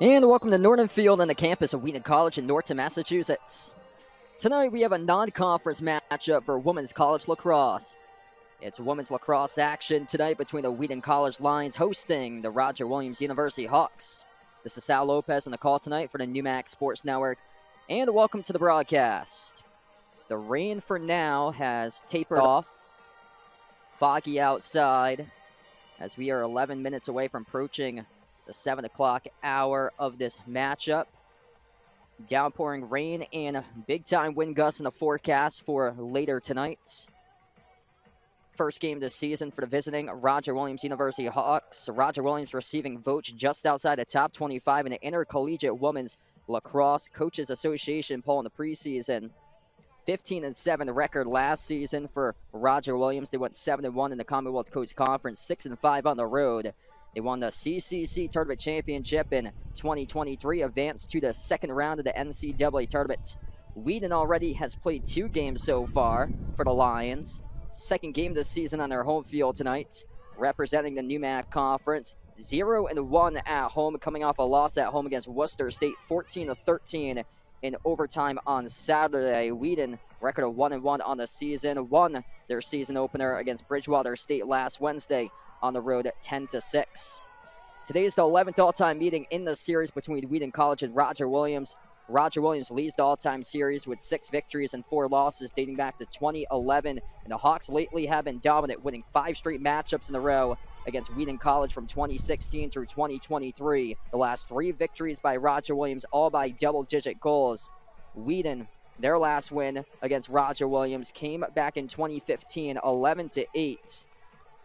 And welcome to Norton Field on the campus of Wheaton College in Norton, Massachusetts. Tonight we have a non-conference matchup for women's college lacrosse. It's women's lacrosse action tonight between the Wheaton College Lions hosting the Roger Williams University Hawks. This is Sal Lopez on the call tonight for the NewMax Sports Network, and welcome to the broadcast. The rain for now has tapered off. Foggy outside as we are 11 minutes away from approaching the 7 o'clock hour of this matchup. Downpouring rain and big-time wind gusts in the forecast for later tonight. First game this season for the visiting Roger Williams University Hawks. Roger Williams receiving votes just outside the top 25 in the Intercollegiate Women's Lacrosse Coaches Association poll in the preseason. 15-7 record last season for Roger Williams. They went 7-1 in the Commonwealth Coast Conference, 6-5 on the road. They won the CCC Tournament Championship in 2023, advanced to the second round of the NCAA Tournament. Wheaton already has played 2 games so far for the Lions. Second game this season on their home field tonight, representing the NEWMAC Conference. 0-1 at home, coming off a loss at home against Worcester State, 14-13 in overtime on Saturday. Wheaton, record of 1-1 on the season, won their season opener against Bridgewater State last Wednesday on the road at 10-6. Today is the 11th all-time meeting in the series between Wheaton College and Roger Williams. Roger Williams leads the all-time series with 6 victories and 4 losses dating back to 2011. And the Hawks lately have been dominant, winning 5 straight matchups in a row against Wheaton College from 2016 through 2023. The last 3 victories by Roger Williams, all by double-digit goals. Wheaton, their last win against Roger Williams came back in 2015, 11-8.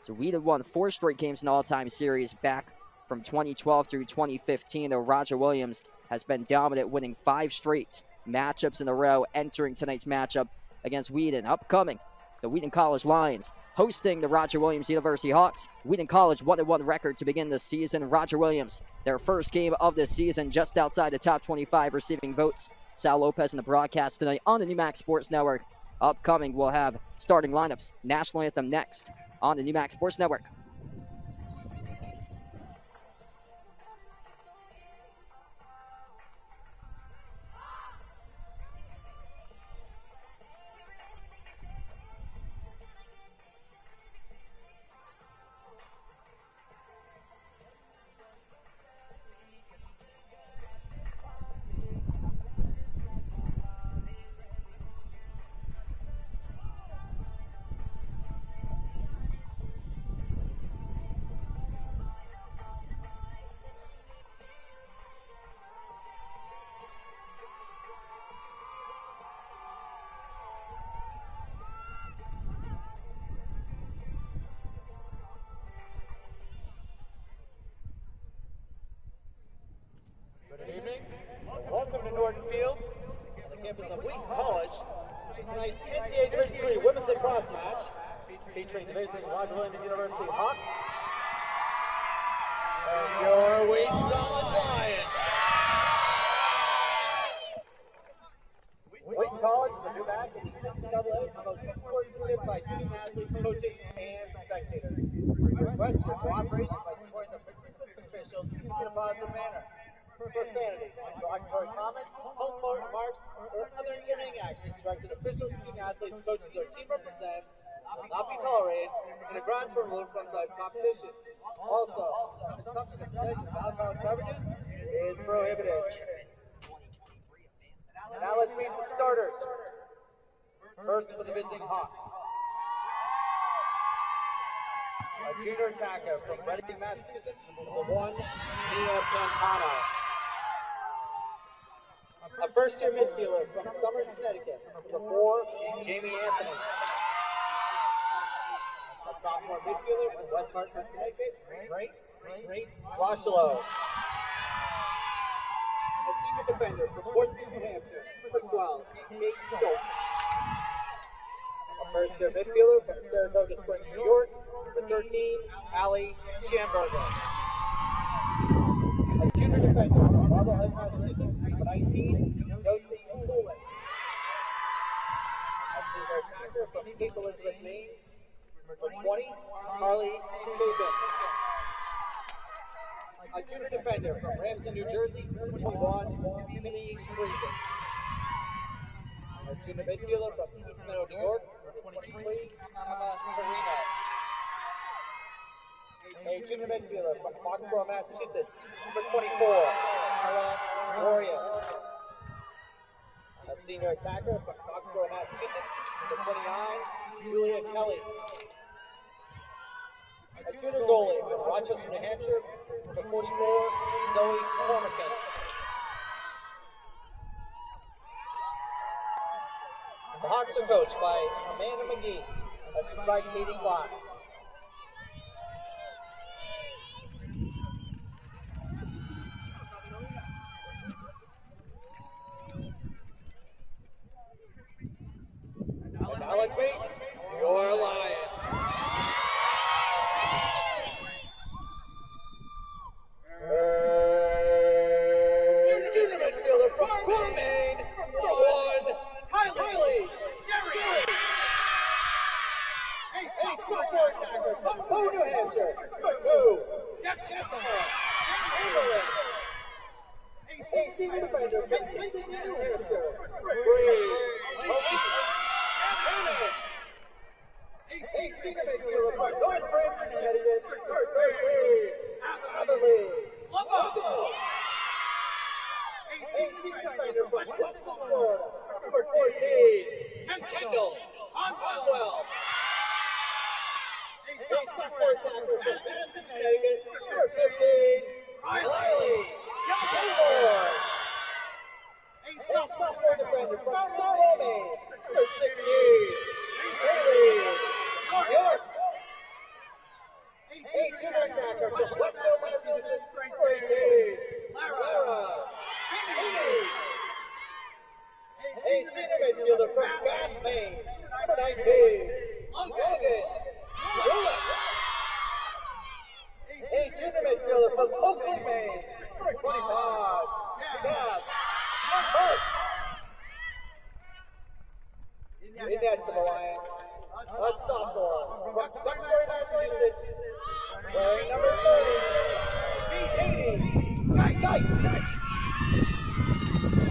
So Wheaton won 4 straight games in the all-time series back from 2012 through 2015, though Roger Williams has been dominant, winning 5 straight matchups in a row, entering tonight's matchup against Wheaton. Upcoming, the Wheaton College Lions hosting the Roger Williams University Hawks. Wheaton College 1-1 record to begin this season. Roger Williams, their first game of this season, just outside the top 25, receiving votes. Sal Lopez in the broadcast tonight on the NEWMAC Sports Network. Upcoming, we'll have starting lineups, national anthem next on the NEWMAC Sports Network. Good evening. Welcome to Norton Field on the campus of Wheaton College. Tonight's NCAA Division III Women's Lacrosse match featuring the visiting Roger Williams University Hawks and your Wheaton College Lions. Wheaton College, the NEWMAC, is NCAA, promotes sportsmanship by student athletes, coaches, and spectators. Request for cooperation by supporting the officials in a positive manner. Profanity, derogatory comments, homophobic remarks, or other intimidating actions directed at officials, student athletes, coaches, or team representatives will not be tolerated, and the grounds for removal from side competition. Also, consumption of possession of alcoholic beverages is prohibited. Now let's meet the starters. First for the visiting Hawks. A junior attacker from Reading, Massachusetts, number 1, Nia Pantano. A first-year midfielder from Somers, Connecticut, number 4, Jamie Anthony. A sophomore midfielder from West Hartford, Connecticut, Grace Rochelow. A senior defender from Portsmouth, New Hampshire, number 12, Kate Schultz. A first-year midfielder from Saratoga Springs, New York, number 13, Allie Schamberger. A junior defender from Marblehead, Massachusetts, number 19, Josie Cooley. A senior attacker from Cape Elizabeth, Maine, number 20, Carly Chapin. A junior defender from Ramsey, New Jersey, 21, Timmy Friesen. A junior midfielder from East Meadow, New York, number 23, Emma Carino. A junior midfielder from Foxborough, Massachusetts, number 24, Ella Warrior. A senior attacker from Foxborough, for Massachusetts, number 29, Julia Kelly. Our junior goalie from Rochester, New Hampshire, number 44, Zoe Cormican. The Hawks are coached by Amanda McGee. That's the strike meeting line. Now let's meet your Lions. Junior midfielder from Coeur Maine, number 1, Hailey Sherry. A support attacker from Bow, New Hampshire, number 2, Jessica Chamberlain. A senior defender from Kensington, New Hampshire, number 3, A senior midfielder from Norton, Connecticut, number 13, Emily Lobo. A senior defender from Western Florida, number 14, Kendall Onwell. A support attacker from Madison, Connecticut, number 15, Riley Gilmore. A support defender from South Maine, number 16, Haley York. A junior attacker from Westfield, Massachusetts, number 18, Lara Finney. A senior midfielder from Bath, Maine, number 19, Logan Bullock. A junior midfielder from Oakley, Maine, number 25, Gab Mark. In net for the Lions, a sophomore from Duxbury, Massachusetts, wearing number 30, Katie Knight.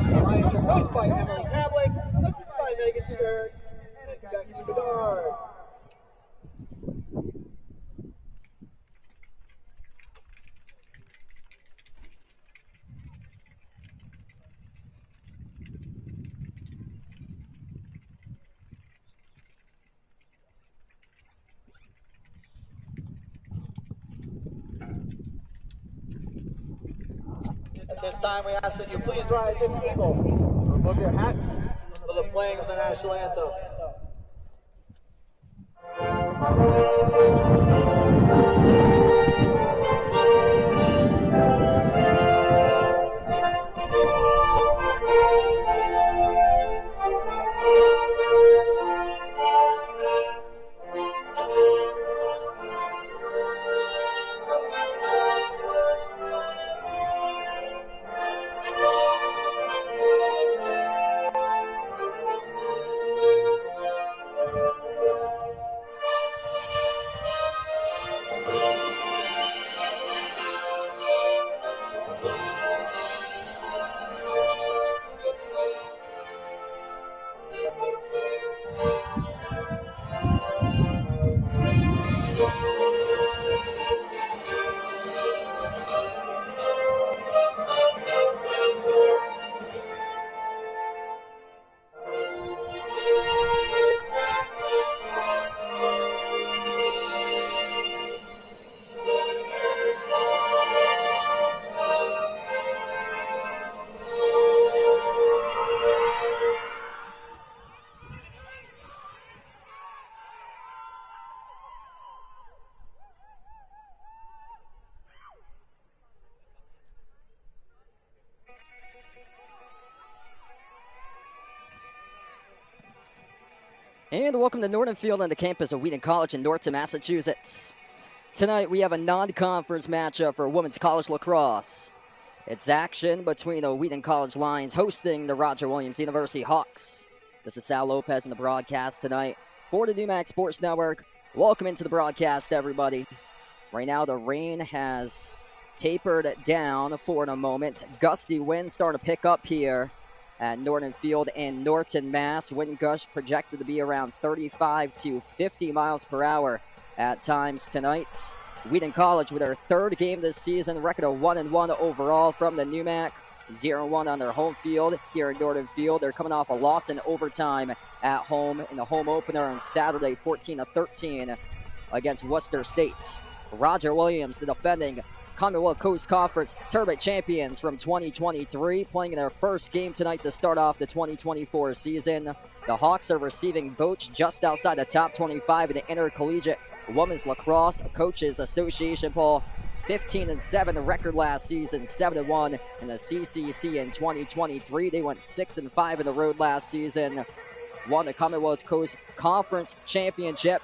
The Lions are coached by Emily Pavlik, assisted by Megan Stewart, and Becky Bedard. At this time, we ask that you please rise if able. Remove your hats for the playing of the national anthem. And welcome to Norton Field on the campus of Wheaton College in Norton, Massachusetts. Tonight we have a non-conference matchup for women's college lacrosse. It's action between the Wheaton College Lions hosting the Roger Williams University Hawks. This is Sal Lopez in the broadcast tonight for the NewMax Sports Network. Welcome into the broadcast, everybody. Right now the rain has tapered down for the moment. Gusty winds starting to pick up here at Norton Field in Norton, Mass. Wind gusts projected to be around 35 to 50 miles per hour at times tonight. Wheaton College with their third game this season, record of 1-1 overall from the NewMac. 0-1 on their home field here in Norton Field. They're coming off a loss in overtime at home in the home opener on Saturday, 14-13 against Worcester State. Roger Williams, the defending Commonwealth Coast Conference Tournament champions from 2023, playing in their first game tonight to start off the 2024 season. The Hawks are receiving votes just outside the top 25 in the Intercollegiate Women's Lacrosse Coaches Association poll. 15-7 record last season, 7-1 in the CCC in 2023. They went 6-5 in the road last season. Won the Commonwealth Coast Conference Championship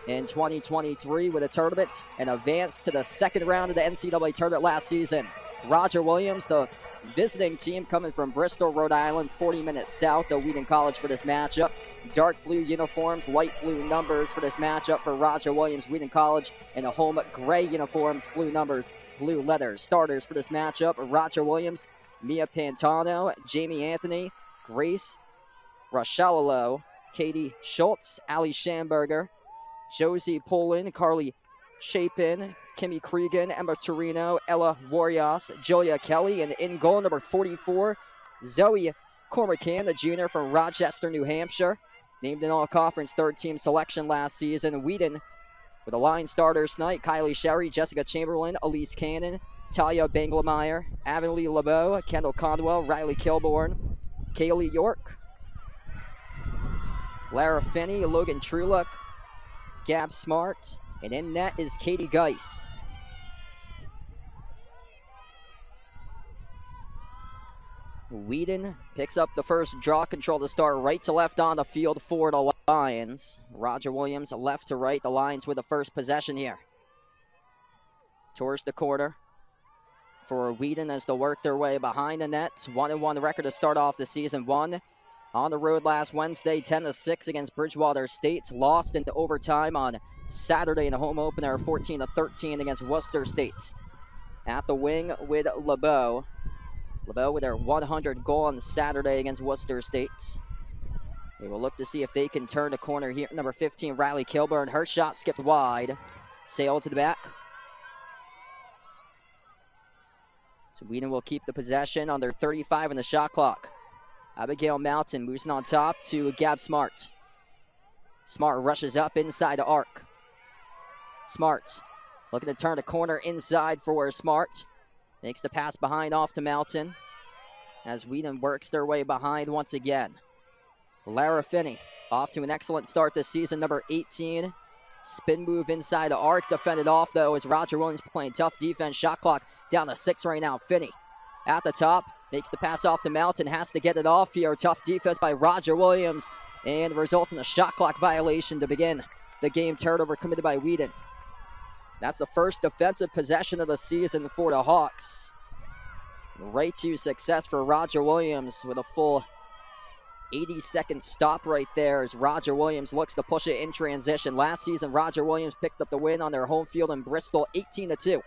in 2023 with a tournament and advanced to the second round of the NCAA tournament last season. Roger Williams, the visiting team coming from Bristol, Rhode Island, 40 minutes south of Wheaton College for this matchup. Dark blue uniforms, light blue numbers for this matchup for Roger Williams, Wheaton College, and the home gray uniforms, blue numbers, blue letters. Starters for this matchup, Roger Williams, Mia Pantano, Jamie Anthony, Grace Rochello, Katie Schultz, Ali Schamberger, Josie Poland, Carly Chapin, Kimmy Cregan, Emma Torino, Ella Warrios, Julia Kelly, and in goal number 44, Zoe Cormacan, the junior from Rochester, New Hampshire, named an all-conference third-team selection last season. Wheaton with the line starters tonight: Kylie Sherry, Jessica Chamberlain, Elise Cannon, Talia Banglemeyer, Avonlea LeBeau, Kendall Conwell, Riley Kilborn, Kaylee York, Lara Finney, Logan Trulock, Gab Smart, and in net is Katie Geis. Wheaton picks up the first draw control to start right to left on the field for the Lions. Roger Williams left to right, the Lions with the first possession here. Towards the corner for Wheaton as they work their way behind the net. 1-1 record to start off the season. Won on the road last Wednesday, 10-6 against Bridgewater State. Lost into overtime on Saturday in the home opener, 14-13 against Worcester State. At the wing with LeBeau. LeBeau with their 100 goal on Saturday against Worcester State. They will look to see if they can turn the corner here. Number 15, Riley Kilburn. Her shot skipped wide. Sailed to the back. So Wheaton will keep the possession under 35 in the shot clock. Abigail Mountain moves on top to Gab Smart. Smart rushes up inside the arc. Smart looking to turn the corner inside for Smart. Makes the pass behind off to Mountain as Wheaton works their way behind once again. Lara Finney off to an excellent start this season, number 18. Spin move inside the arc, defended off though as Roger Williams playing tough defense. Shot clock down to 6 right now. Finney at the top, makes the pass off to Mountain, has to get it off here. Tough defense by Roger Williams and results in a shot clock violation to begin the game. Turnover committed by Wheaton. That's the first defensive possession of the season for the Hawks. Right to success for Roger Williams with a full 80-second stop right there as Roger Williams looks to push it in transition. Last season, Roger Williams picked up the win on their home field in Bristol. 18-2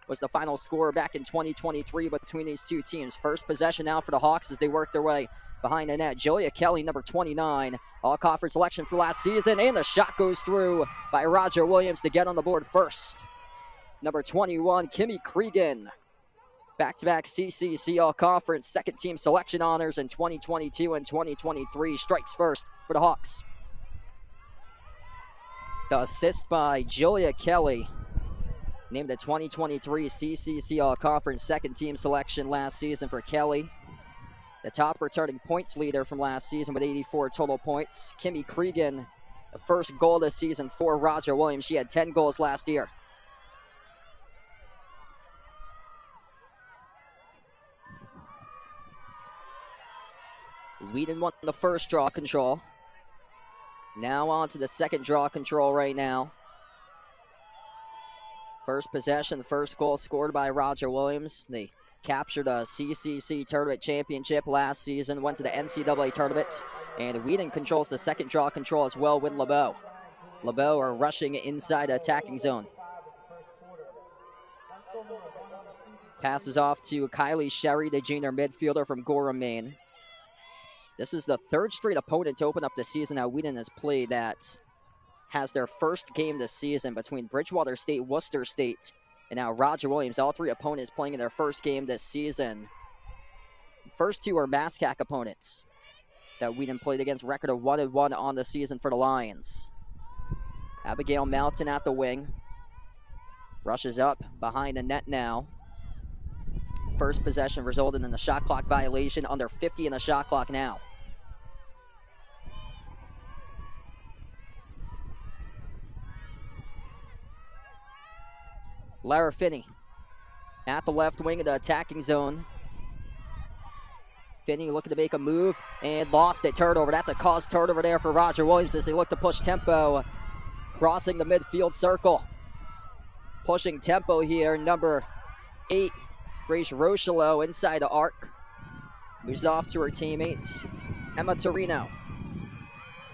was the final score back in 2023 between these two teams. First possession now for the Hawks as they work their way behind the net. Julia Kelly, number 29, all-conference selection for last season, and the shot goes through by Roger Williams to get on the board first. Number 21, Kimmy Cregan, back-to-back CCC all-conference second-team selection honors in 2022 and 2023, strikes first for the Hawks. The assist by Julia Kelly, named the 2023 CCC all-conference second-team selection last season for Kelly. The top returning points leader from last season with 84 total points. Kimmy Cregan, the first goal this season for Roger Williams. She had 10 goals last year. Wheaton won the first draw control. Now on to the second draw control right now. First possession, the first goal scored by Roger Williams. They captured a CCC tournament championship last season, went to the NCAA tournament, and Wheaton controls the second draw control as well with LeBeau. LeBeau are rushing inside the attacking zone. Passes off to Kylie Sherry, the junior midfielder from Gorham, Maine. This is the third straight opponent to open up the season that Wheaton has played that has their first game this season between Bridgewater State, Worcester State, and now Roger Williams. All three opponents playing in their first game this season first two are Mascac opponents that Wheaton played against. Record of 1-1 on the season for the Lions. Abigail Mountain at the wing. Rushes up behind the net now. First possession resulted in a shot clock violation. Under 50 in the shot clock now. Lara Finney at the left wing of the attacking zone. Finney looking to make a move and lost it. Turnover. That's a caused turnover there for Roger Williams as they look to push tempo. Crossing the midfield circle. Pushing tempo here. Number 8, Grace Rochelo inside the arc. Moves it off to her teammates. Emma Torino.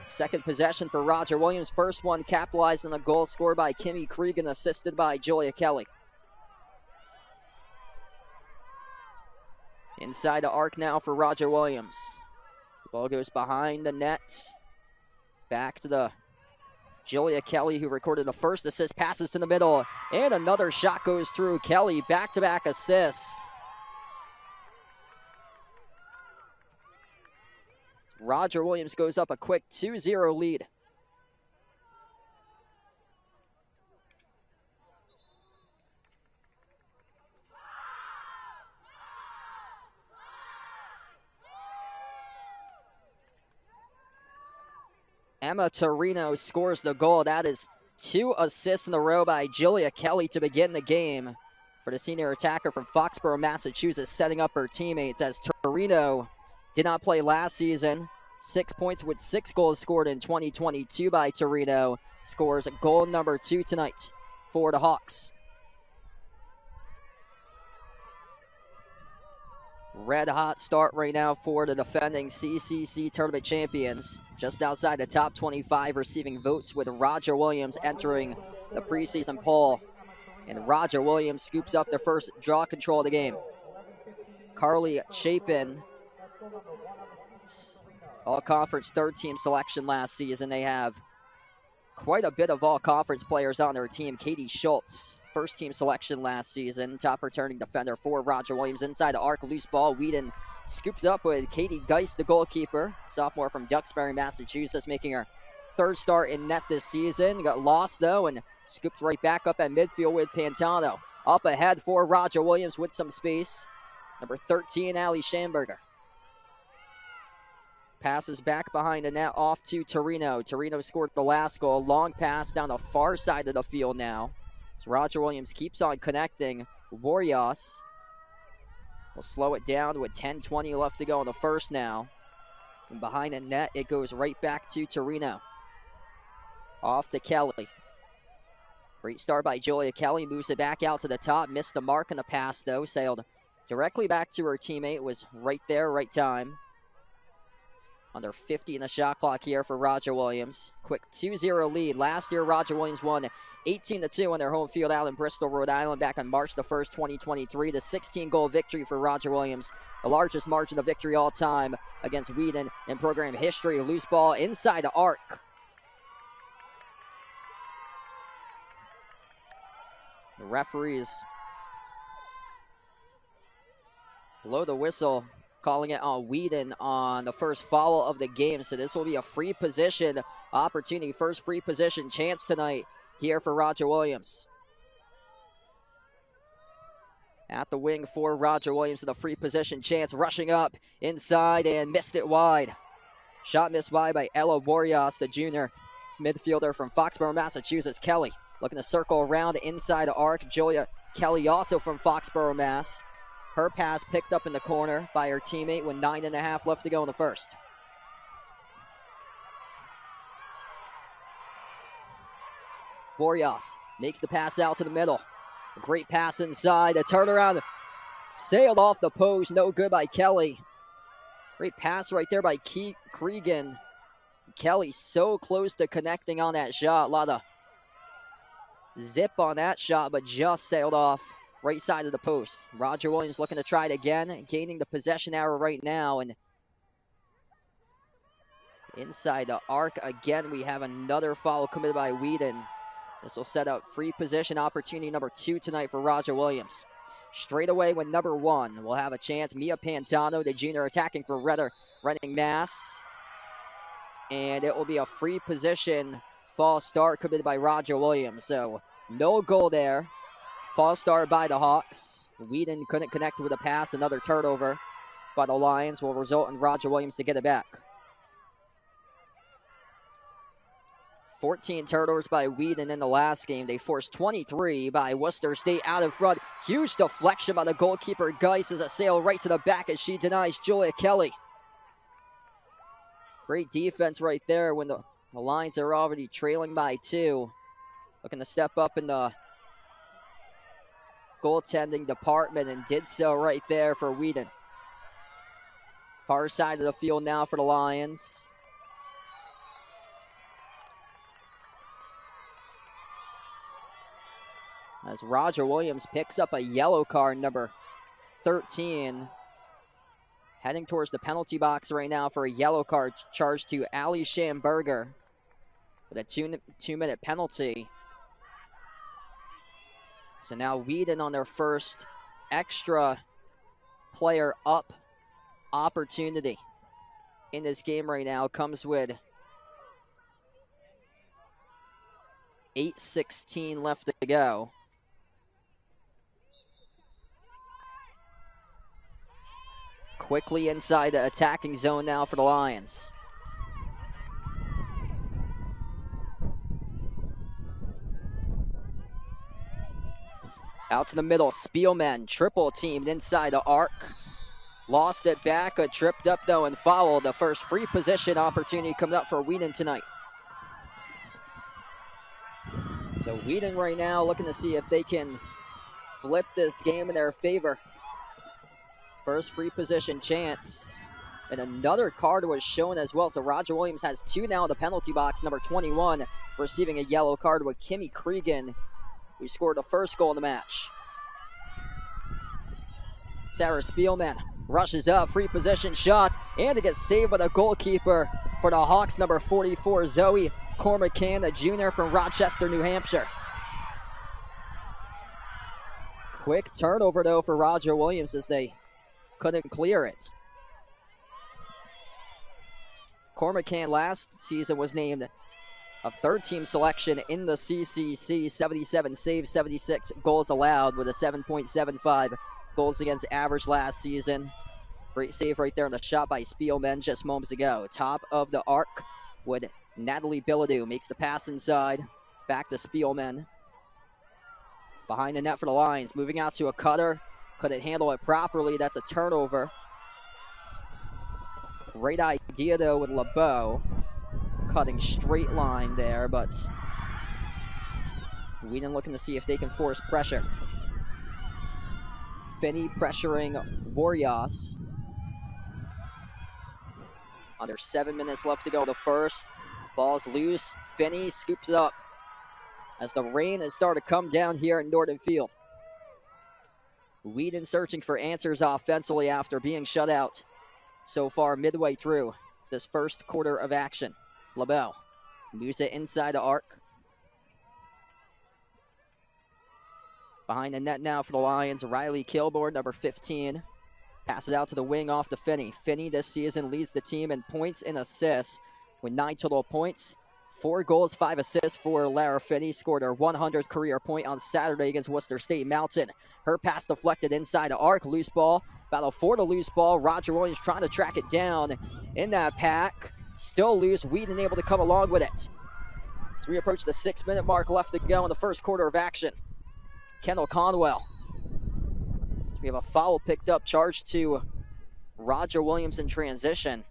Second possession for Roger Williams. First one capitalized on a goal scored by Kimmy Cregan, assisted by Julia Kelly. Inside the arc now for Roger Williams. The ball goes behind the net. Back to the Julia Kelly, who recorded the first assist. Passes to the middle. And another shot goes through. Kelly, back-to-back assists. Roger Williams goes up a quick 2-0 lead. Emma Torino scores the goal. That is 2 assists in a row by Julia Kelly to begin the game for the senior attacker from Foxborough, Massachusetts, setting up her teammates as Torino did not play last season. 6 points with 6 goals scored in 2022 by Torino. Scores goal number 2 tonight for the Hawks. Red hot start right now for the defending CCC tournament champions. Just outside the top 25 receiving votes, with Roger Williams entering the preseason poll. And Roger Williams scoops up their first draw control of the game. Carly Chapin, all-conference third-team selection last season. They have quite a bit of all-conference players on their team. Katie Schultz, first-team selection last season. Top returning defender for Roger Williams. Inside the arc, loose ball. Wheaton scoops up with Katie Geist, the goalkeeper. Sophomore from Duxbury, Massachusetts, making her third start in net this season. Got lost, though, and scooped right back up at midfield with Pantano. Up ahead for Roger Williams with some space. Number 13, Allie Schamberger. Passes back behind the net off to Torino. Torino scored the last goal. Long pass down the far side of the field now. As Roger Williams keeps on connecting. Warrios will slow it down with 10:20 left to go in the first now. And behind the net, it goes right back to Torino. Off to Kelly. Great start by Julia Kelly. Moves it back out to the top. Missed the mark in the pass, though. Sailed directly back to her teammate. Was right there, right time. Under 50 in the shot clock here for Roger Williams. Quick 2-0 lead. Last year, Roger Williams won 18-2 on their home field out in Bristol, Rhode Island back on March the 1st, 2023. The 16-goal victory for Roger Williams. The largest margin of victory all time against Wheaton in program history. Loose ball inside the arc. The referees blow the whistle, calling it on Wheaton on the first foul of the game. So this will be a free position opportunity. First free position chance tonight here for Roger Williams. At the wing for Roger Williams, the free position chance. Rushing up inside and missed it wide. Shot missed wide by Ella Warrios, the junior midfielder from Foxborough, Massachusetts. Kelly looking to circle around inside the arc. Julia Kelly, also from Foxborough, Mass. Her pass picked up in the corner by her teammate with 9.5 left to go in the first. Boreas makes the pass out to the middle. A great pass inside. A turnaround sailed off the post. No good by Kelly. Great pass right there by Cregan. Kelly so close to connecting on that shot. A lot of zip on that shot, but just sailed off right side of the post. Roger Williams looking to try it again, gaining the possession arrow right now. And inside the arc again, we have another foul committed by Wheaton. This will set up free position opportunity number 2 tonight for Roger Williams. straight away with number 1. We'll have a chance. Mia Pantano, the junior, attacking for Reading Mass. And it will be a free position false start committed by Roger Williams. So no goal there. False start by the Hawks. Wheaton couldn't connect with a pass. Another turnover by the Lions will result in Roger Williams to get it back. 14 turnovers by Wheaton in the last game. They forced 23 by Worcester State out in front. Huge deflection by the goalkeeper, Geis, as a sail right to the back as she denies Julia Kelly. Great defense right there when the Lions are already trailing by 2. Looking to step up in the goaltending department and did so right there for Wheaton. Far side of the field now for the Lions. As Roger Williams picks up a yellow card, number 13. Heading towards the penalty box right now for a yellow card charged to Ali Schamberger with a two-minute penalty. So now Wheaton on their first extra player up opportunity in this game right now. Comes with 8:16 left to go. Quickly inside the attacking zone now for the Lions. Out to the middle, Spielman, triple teamed inside the arc. Lost it back, tripped up though and fouled. The first free position opportunity coming up for Wheaton tonight. So Wheaton right now looking to see if they can flip this game in their favor. First free position chance. And another card was shown as well. So Roger Williams has 2 now in the penalty box. Number 21 receiving a yellow card with Kimmy Cregan, who scored the first goal in the match. Sarah Spielman rushes up, free position shot, and it gets saved by the goalkeeper for the Hawks, number 44, Zoe Cormacan, the junior from Rochester, New Hampshire. Quick turnover, though, for Roger Williams as they couldn't clear it. Cormacan last season was named a third-team selection in the CCC, 77 saves, 76 goals allowed with a 7.75 goals against average last season. Great save right there on the shot by Spielman just moments ago. Top of the arc with Natalie Bilodeau. Makes the pass inside. Back to Spielman. Behind the net for the Lions. Moving out to a cutter. Couldn't handle it properly. That's a turnover. Great idea, though, with LeBeau. Cutting straight line there, but Wheaton looking to see if they can force pressure. Finney pressuring Warriors. Under 7 minutes left to go the first. Ball's loose. Finney scoops it up as the rain has started to come down here at Norton Field. Wheaton searching for answers offensively after being shut out so far midway through this first quarter of action. LeBeau moves it inside the arc. Behind the net now for the Lions, Riley Kilborn, number 15. Passes out to the wing off to Finney. Finney this season leads the team in points and assists with 9 total points. 4 goals, 5 assists for Lara Finney. Scored her 100th career point on Saturday against Worcester State Mountain. Her pass deflected inside the arc. Loose ball. Battle for the loose ball. Roger Williams trying to track it down in that pack. Still loose. Wheaton able to come along with it. As we approach the 6-minute mark left to go in the first quarter of action. Kendall Conwell. We have a foul picked up, charged to Roger Williams in transition.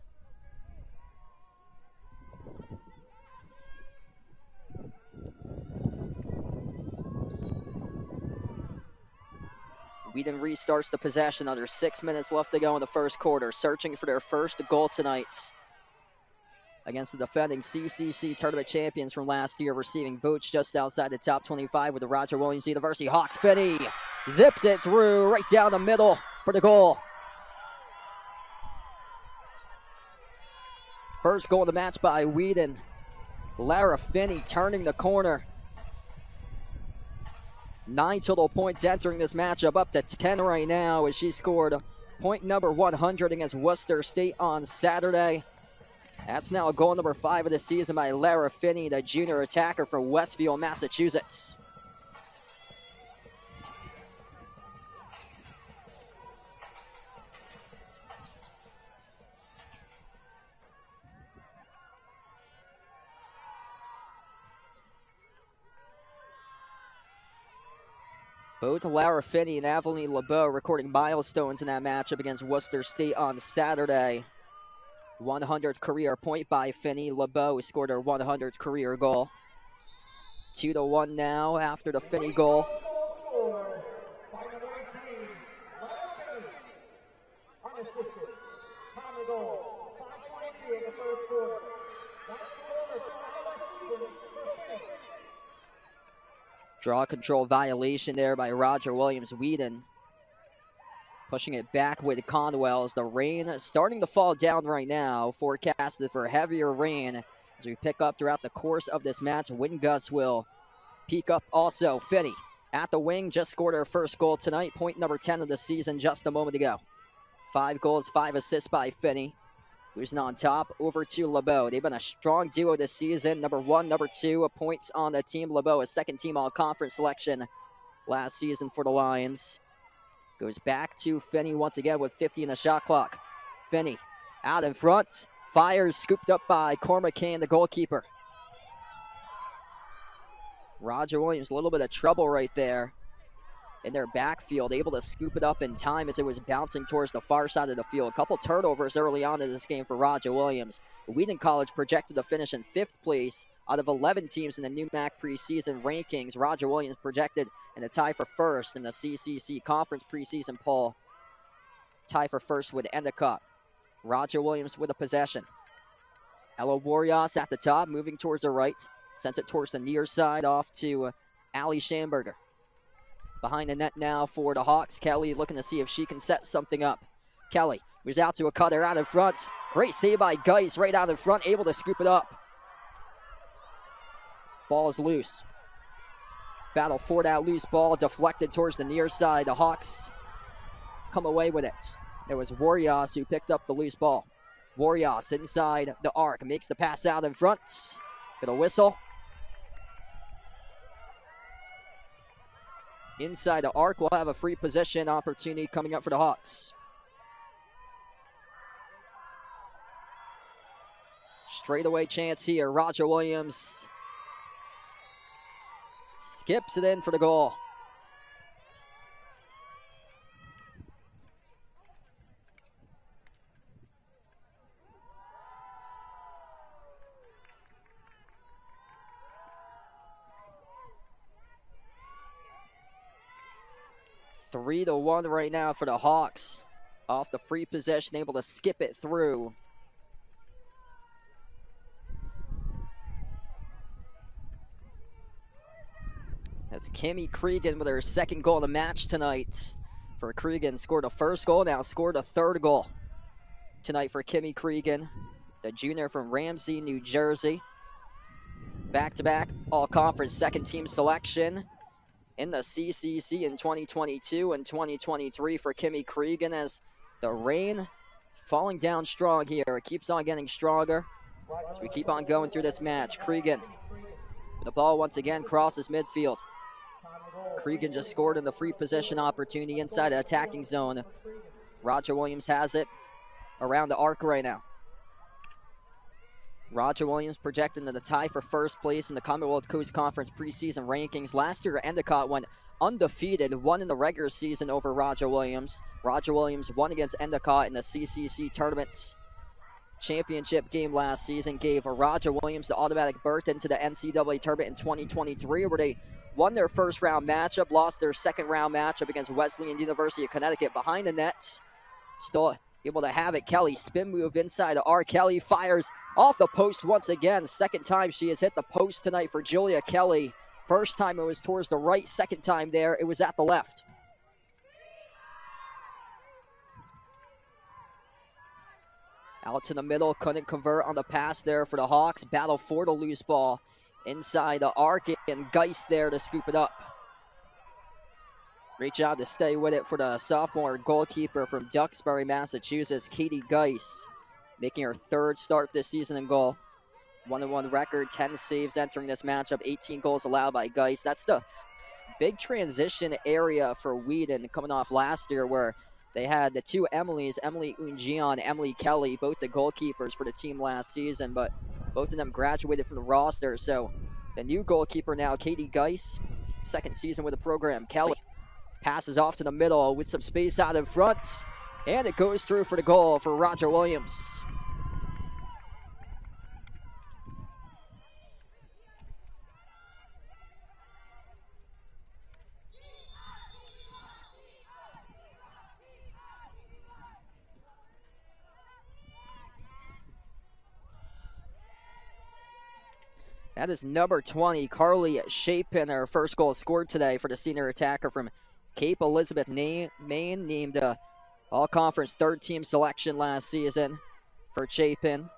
Wheaton restarts the possession. Under 6 minutes left to go in the first quarter. Searching for their first goal tonight against the defending CCC tournament champions from last year, receiving votes just outside the top 25 with the Roger Williams University Hawks. Finney zips it through right down the middle for the goal. First goal of the match by Wheaton. Lara Finney turning the corner. 9 total points entering this matchup, up to 10 right now as she scored point number 100 against Worcester State on Saturday. That's now goal number 5 of the season by Lara Finney, the junior attacker from Westfield, Massachusetts. Both Lara Finney and Aveline LeBeau recording milestones in that matchup against Worcester State on Saturday. 100th career point by Finney. LeBeau scored her 100th career goal. 2-1 now after the Finney goal. Draw control violation there by Roger Williams. Wheaton pushing it back with Conwell as the rain starting to fall down right now. Forecasted for heavier rain as we pick up throughout the course of this match. Wind gusts will peak up also. Finney at the wing just scored her first goal tonight. Point number 10 of the season just a moment ago. 5 goals, 5 assists by Finney. Who's on top? Over to LeBeau. They've been a strong duo this season. Number 1, number 2 points on the team. LeBeau, a second-team all-conference selection last season for the Lions. Goes back to Finney once again with 50 in the shot clock. Finney out in front. Fires, scooped up by Cormac Kane, the goalkeeper. Roger Williams, a little bit of trouble right there in their backfield, able to scoop it up in time as it was bouncing towards the far side of the field. A couple turnovers early on in this game for Roger Williams. Wheaton College projected to finish in 5th place out of 11 teams in the NUMAC preseason rankings. Roger Williams projected in a tie for first in the CCC Conference preseason poll. Tie for first with Endicott. Roger Williams with a possession. Ella Warrios at the top, moving towards the right. Sends it towards the near side off to Ali Schamberger. Behind the net now for the Hawks. Kelly looking to see if she can set something up. Kelly moves out to a cutter out in front. Great save by Geis right out in front, able to scoop it up. Ball is loose. Battle for that loose ball, deflected towards the near side. The Hawks come away with it. It was Warrios who picked up the loose ball. Warrios inside the arc, makes the pass out in front. Get a whistle. Inside the arc, we'll have a free possession opportunity coming up for the Hawks. Straightaway chance here. Roger Williams skips it in for the goal. Three to 1 right now for the Hawks. Off the free possession, able to skip it through. That's Kimmy Cregan with her second goal of the match tonight. For Cregan, scored a first goal, now scored a third goal tonight for Kimmy Cregan, the junior from Ramsey, New Jersey. Back-to-back all-conference second-team selection in the CCC in 2022 and 2023 for Kimmy Cregan, as the rain falling down strong here. It keeps on getting stronger as we keep on going through this match. Cregan, the ball once again crosses midfield. Cregan just scored in the free possession opportunity inside the attacking zone. Roger Williams has it around the arc right now. Roger Williams projected to the tie for first place in the Commonwealth Coast Conference preseason rankings. Last year, Endicott went undefeated, won in the regular season over Roger Williams. Roger Williams won against Endicott in the CCC tournament championship game last season, gave Roger Williams the automatic berth into the NCAA tournament in 2023, where they won their first round matchup, lost their second round matchup against Wesleyan University of Connecticut behind the nets. Still able to have it. Kelly, spin move inside the arc. Kelly fires off the post once again. Second time she has hit the post tonight for Julia Kelly. First time it was towards the right. Second time there, it was at the left. Out to the middle, couldn't convert on the pass there for the Hawks. Battle for the loose ball inside the arc, and Geis there to scoop it up. Great job to stay with it for the sophomore goalkeeper from Duxbury, Massachusetts, Katie Geis, making her 3rd start this season in goal. 1-1 record, 10 saves entering this matchup, 18 goals allowed by Geis. That's the big transition area for Wheaton coming off last year, where they had the 2 Emilys, Emily Unjian, Emily Kelly, both the goalkeepers for the team last season, but both of them graduated from the roster. So the new goalkeeper now, Katie Geis, 2nd season with the program. Kelly passes off to the middle with some space out in front, and it goes through for the goal for Roger Williams. That is number 20, Carly Chapin, her first goal scored today for the senior attacker from Cape Elizabeth, Maine, named all-conference 3rd-team selection last season for Chapin.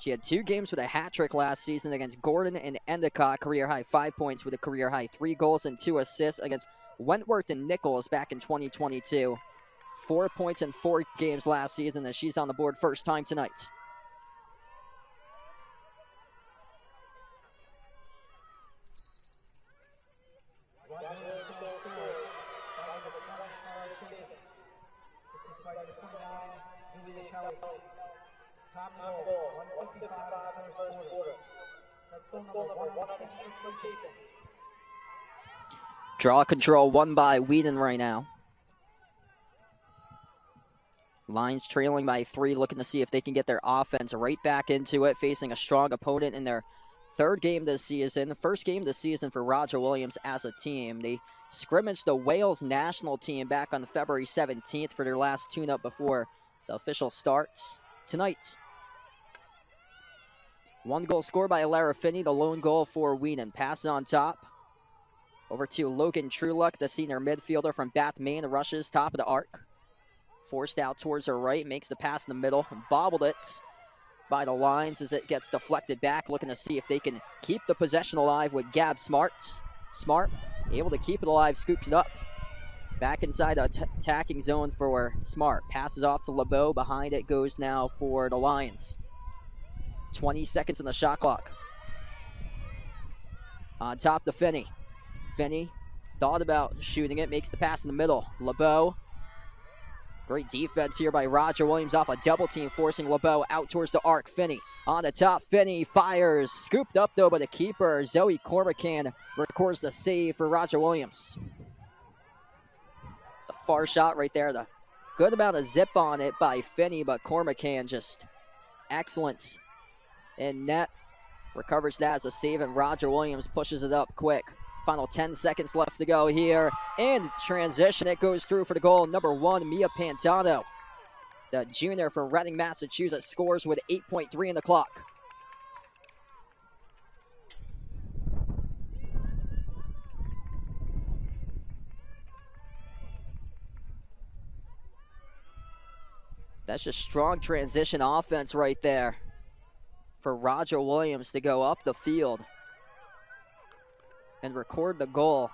She had 2 games with a hat trick last season against Gordon and Endicott, career-high 5 points with a career-high 3 goals and 2 assists against Wentworth and Nichols back in 2022. 4 points in 4 games last season, and she's on the board first time tonight. Draw control won by Wheaton right now. Lions trailing by 3, looking to see if they can get their offense right back into it, facing a strong opponent in their 3rd game this season. The 1st game this season for Roger Williams as a team. They scrimmaged the Wales national team back on February 17th for their last tune-up before the official starts tonight. 1 goal scored by Alara Finney, the lone goal for Wheaton. Pass on top. Over to Logan Trueluck, the senior midfielder from Bath, Maine, rushes top of the arc. Forced out towards her right, makes the pass in the middle, bobbled it by the lines as it gets deflected back, looking to see if they can keep the possession alive with Gab Smart. Smart, able to keep it alive, scoops it up. Back inside the attacking zone for Smart. Passes off to LeBeau, behind it goes now for the Lions. 20 seconds on the shot clock. On top to Finney. Finney thought about shooting it, makes the pass in the middle. LeBeau. Great defense here by Roger Williams off a double team, forcing LeBeau out towards the arc. Finney on the top. Finney fires. Scooped up though by the keeper. Zoe Cormacan records the save for Roger Williams. It's a far shot right there. The good amount of zip on it by Finney, but Cormacan just excellent in net. Recovers that as a save, and Roger Williams pushes it up quick. Final 10 seconds left to go here. And transition, it goes through for the goal. Number 1, Mia Pantano. The junior from Reading, Massachusetts, scores with 8.3 in the clock. That's just strong transition offense right there for Roger Williams to go up the field and record the goal.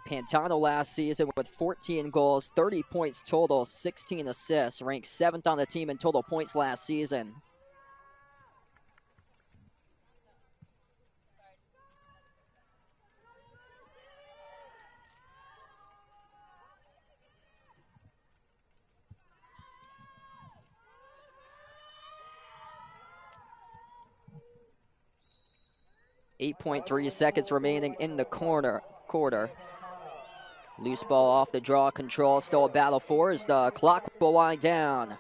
Pantano last season with 14 goals, 30 points total, 16 assists, ranked 7th on the team in total points last season. .3 seconds remaining in the quarter. Loose ball off the draw control. Still a battle for as the clock will wind down.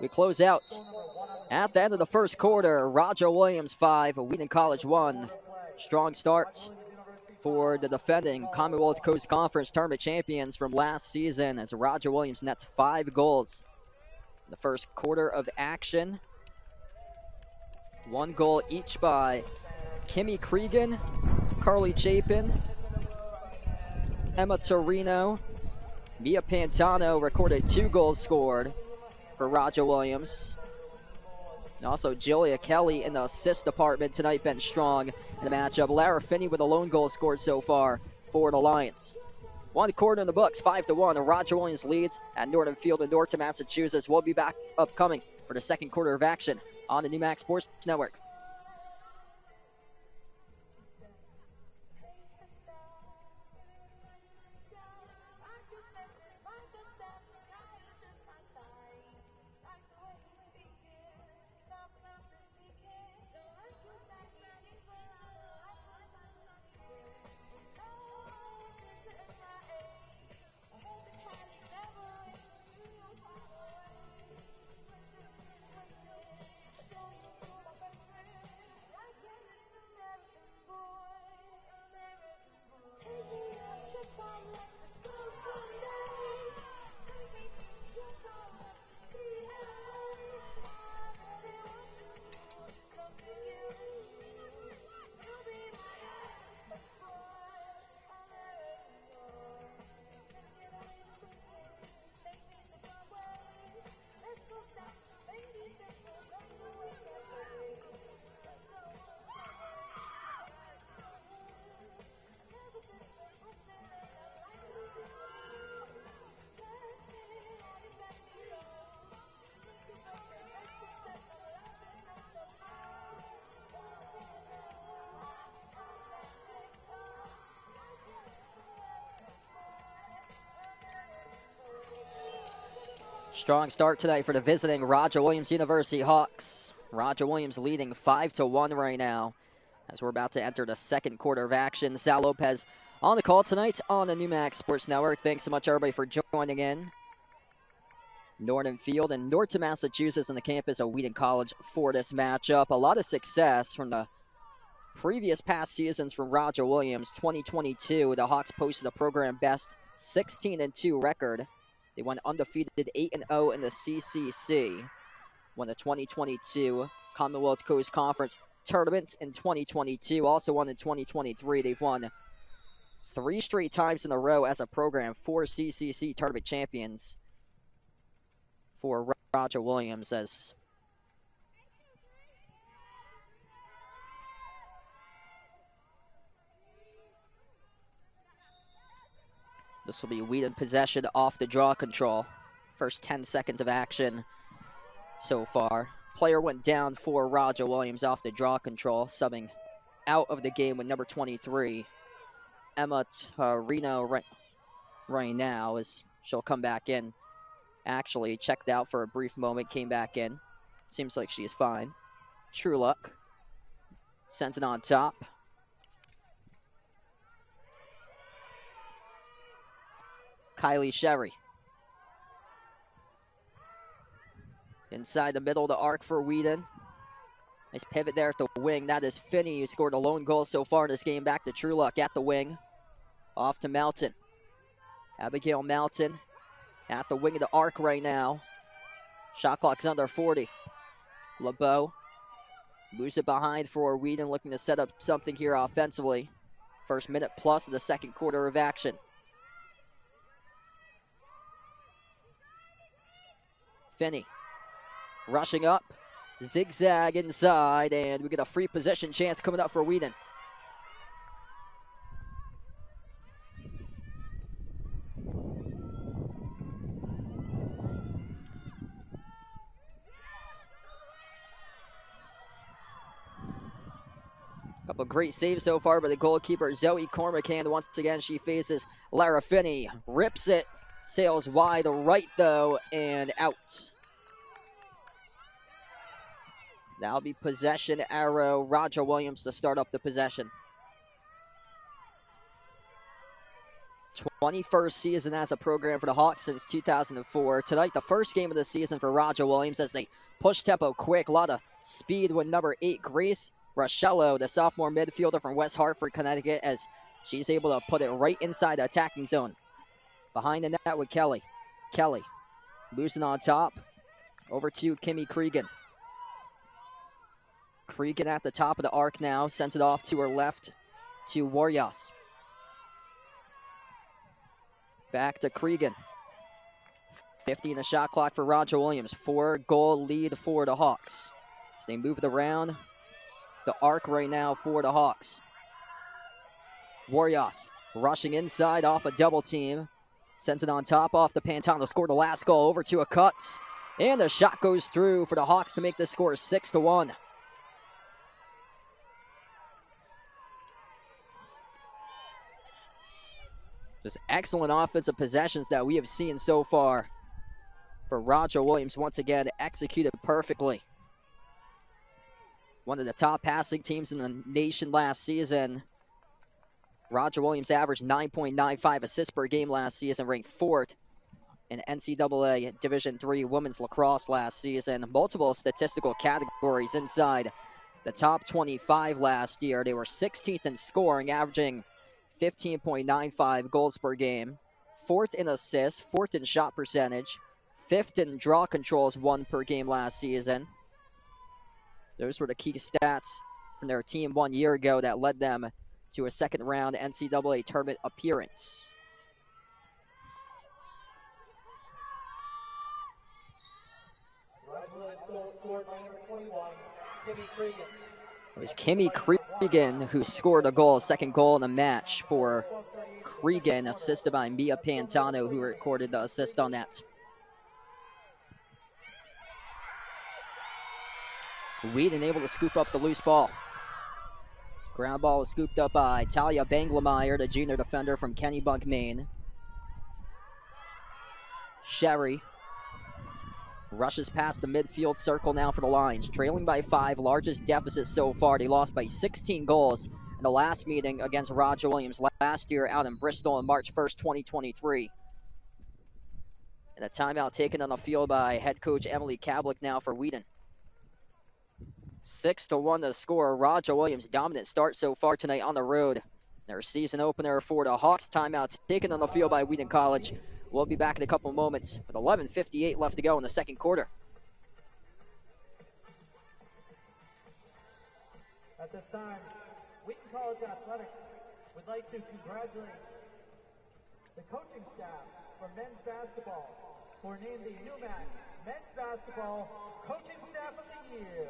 We close out at the end of the first quarter. Roger Williams 5, Wheaton College 1. Strong start for the defending Commonwealth Coast Conference Tournament champions from last season as Roger Williams nets 5 goals in the first quarter of action. 1 goal each by Kimmy Cregan, Carly Chapin, Emma Torino, Mia Pantano recorded 2 goals scored for Roger Williams. And also Julia Kelly in the assist department tonight, been strong in the matchup. Lara Finney with a lone goal scored so far for the Lions. One quarter in the books, 5-1. Roger Williams leads at Norton Field in Norton, Massachusetts. We'll be back upcoming for the second quarter of action on the NewMax Sports Network. Strong start today for the visiting Roger Williams University Hawks. Roger Williams leading 5-1 right now as we're about to enter the second quarter of action. Sal Lopez on the call tonight on the NewMax Sports Network. Thanks so much, everybody, for joining in. Norton Field in Norton, Massachusetts, on the campus of Wheaton College for this matchup. A lot of success from the previous past seasons from Roger Williams. 2022, the Hawks posted a program best 16-2 record. They went undefeated 8-0 in the CCC. Won the 2022 Commonwealth Coast Conference Tournament in 2022. Also won in 2023. They've won 3 straight times in a row as a program. 4 CCC tournament champions for Roger Williams. As this will be Wheaton possession off the draw control. First 10 seconds of action so far. Player went down for Roger Williams off the draw control, subbing out of the game with number 23, Emma Torino right now, as she'll come back in. Actually checked out for a brief moment, came back in. Seems like she's fine. True Luck sends it on top. Kylie Sherry. Inside the middle of the arc for Wheaton. Nice pivot there at the wing. That is Finney, who scored a lone goal so far in this game. Back to True Luck at the wing. Off to Melton. Abigail Melton at the wing of the arc right now. Shot clock's under 40. LeBeau moves it behind for Wheaton, looking to set up something here offensively. First minute plus of the second quarter of action. Finney rushing up, zigzag inside, and we get a free possession chance coming up for Wheaton. Couple of great saves so far by the goalkeeper, Zoe Cormacan. Once again, she faces Lara Finney, rips it, sails wide right though, and out. That'll be possession arrow. Roger Williams to start up the possession. 21st season as a program for the Hawks since 2004. Tonight, the first game of the season for Roger Williams as they push tempo quick. A lot of speed with number 8, Grace Rochello, the sophomore midfielder from West Hartford, Connecticut, as she's able to put it right inside the attacking zone. Behind the net with Kelly. Kelly boosting on top. Over to Kimmy Cregan. Cregan at the top of the arc now. Sends it off to her left to Warriors. Back to Cregan. 50 in the shot clock for Roger Williams. 4-goal lead for the Hawks. As they move it around the arc right now for the Hawks. Warriors rushing inside off a double team. Sends it on top off the Pantano. Scored the last goal over to a cut. And the shot goes through for the Hawks to make this score 6-1. Just excellent offensive possessions that we have seen so far for Roger Williams. Once again, executed perfectly. One of the top passing teams in the nation last season. Roger Williams averaged 9.95 assists per game last season, ranked 4th in NCAA Division III women's lacrosse last season. Multiple statistical categories inside the top 25 last year. They were 16th in scoring, averaging 15.95 goals per game, 4th in assists, 4th in shot percentage, 5th in draw controls won per game last season. Those were the key stats from their team 1 year ago that led them to a second round NCAA tournament appearance. It was Kimmy Cregan who scored a goal, second goal in the match for Cregan, assisted by Mia Pantano, who recorded the assist on that. Wheaton able to scoop up the loose ball. Ground ball was scooped up by Talia Banglemeyer, the junior defender from Kennebunk, Maine. Sherry rushes past the midfield circle now for the Lions. Trailing by 5, largest deficit so far. They lost by 16 goals in the last meeting against Roger Williams last year out in Bristol on March 1st, 2023. And a timeout taken on the field by head coach Emily Kablick now for Wheaton. 6-1 to score. Roger Williams' dominant start so far tonight on the road. Their season opener for the Hawks. Timeout taken on the field by Wheaton College. We'll be back in a couple moments with 11:58 left to go in the second quarter. At this time, Wheaton College Athletics would like to congratulate the coaching staff for men's basketball who are named the NUMAC Men's Basketball Coaching Staff of the Year.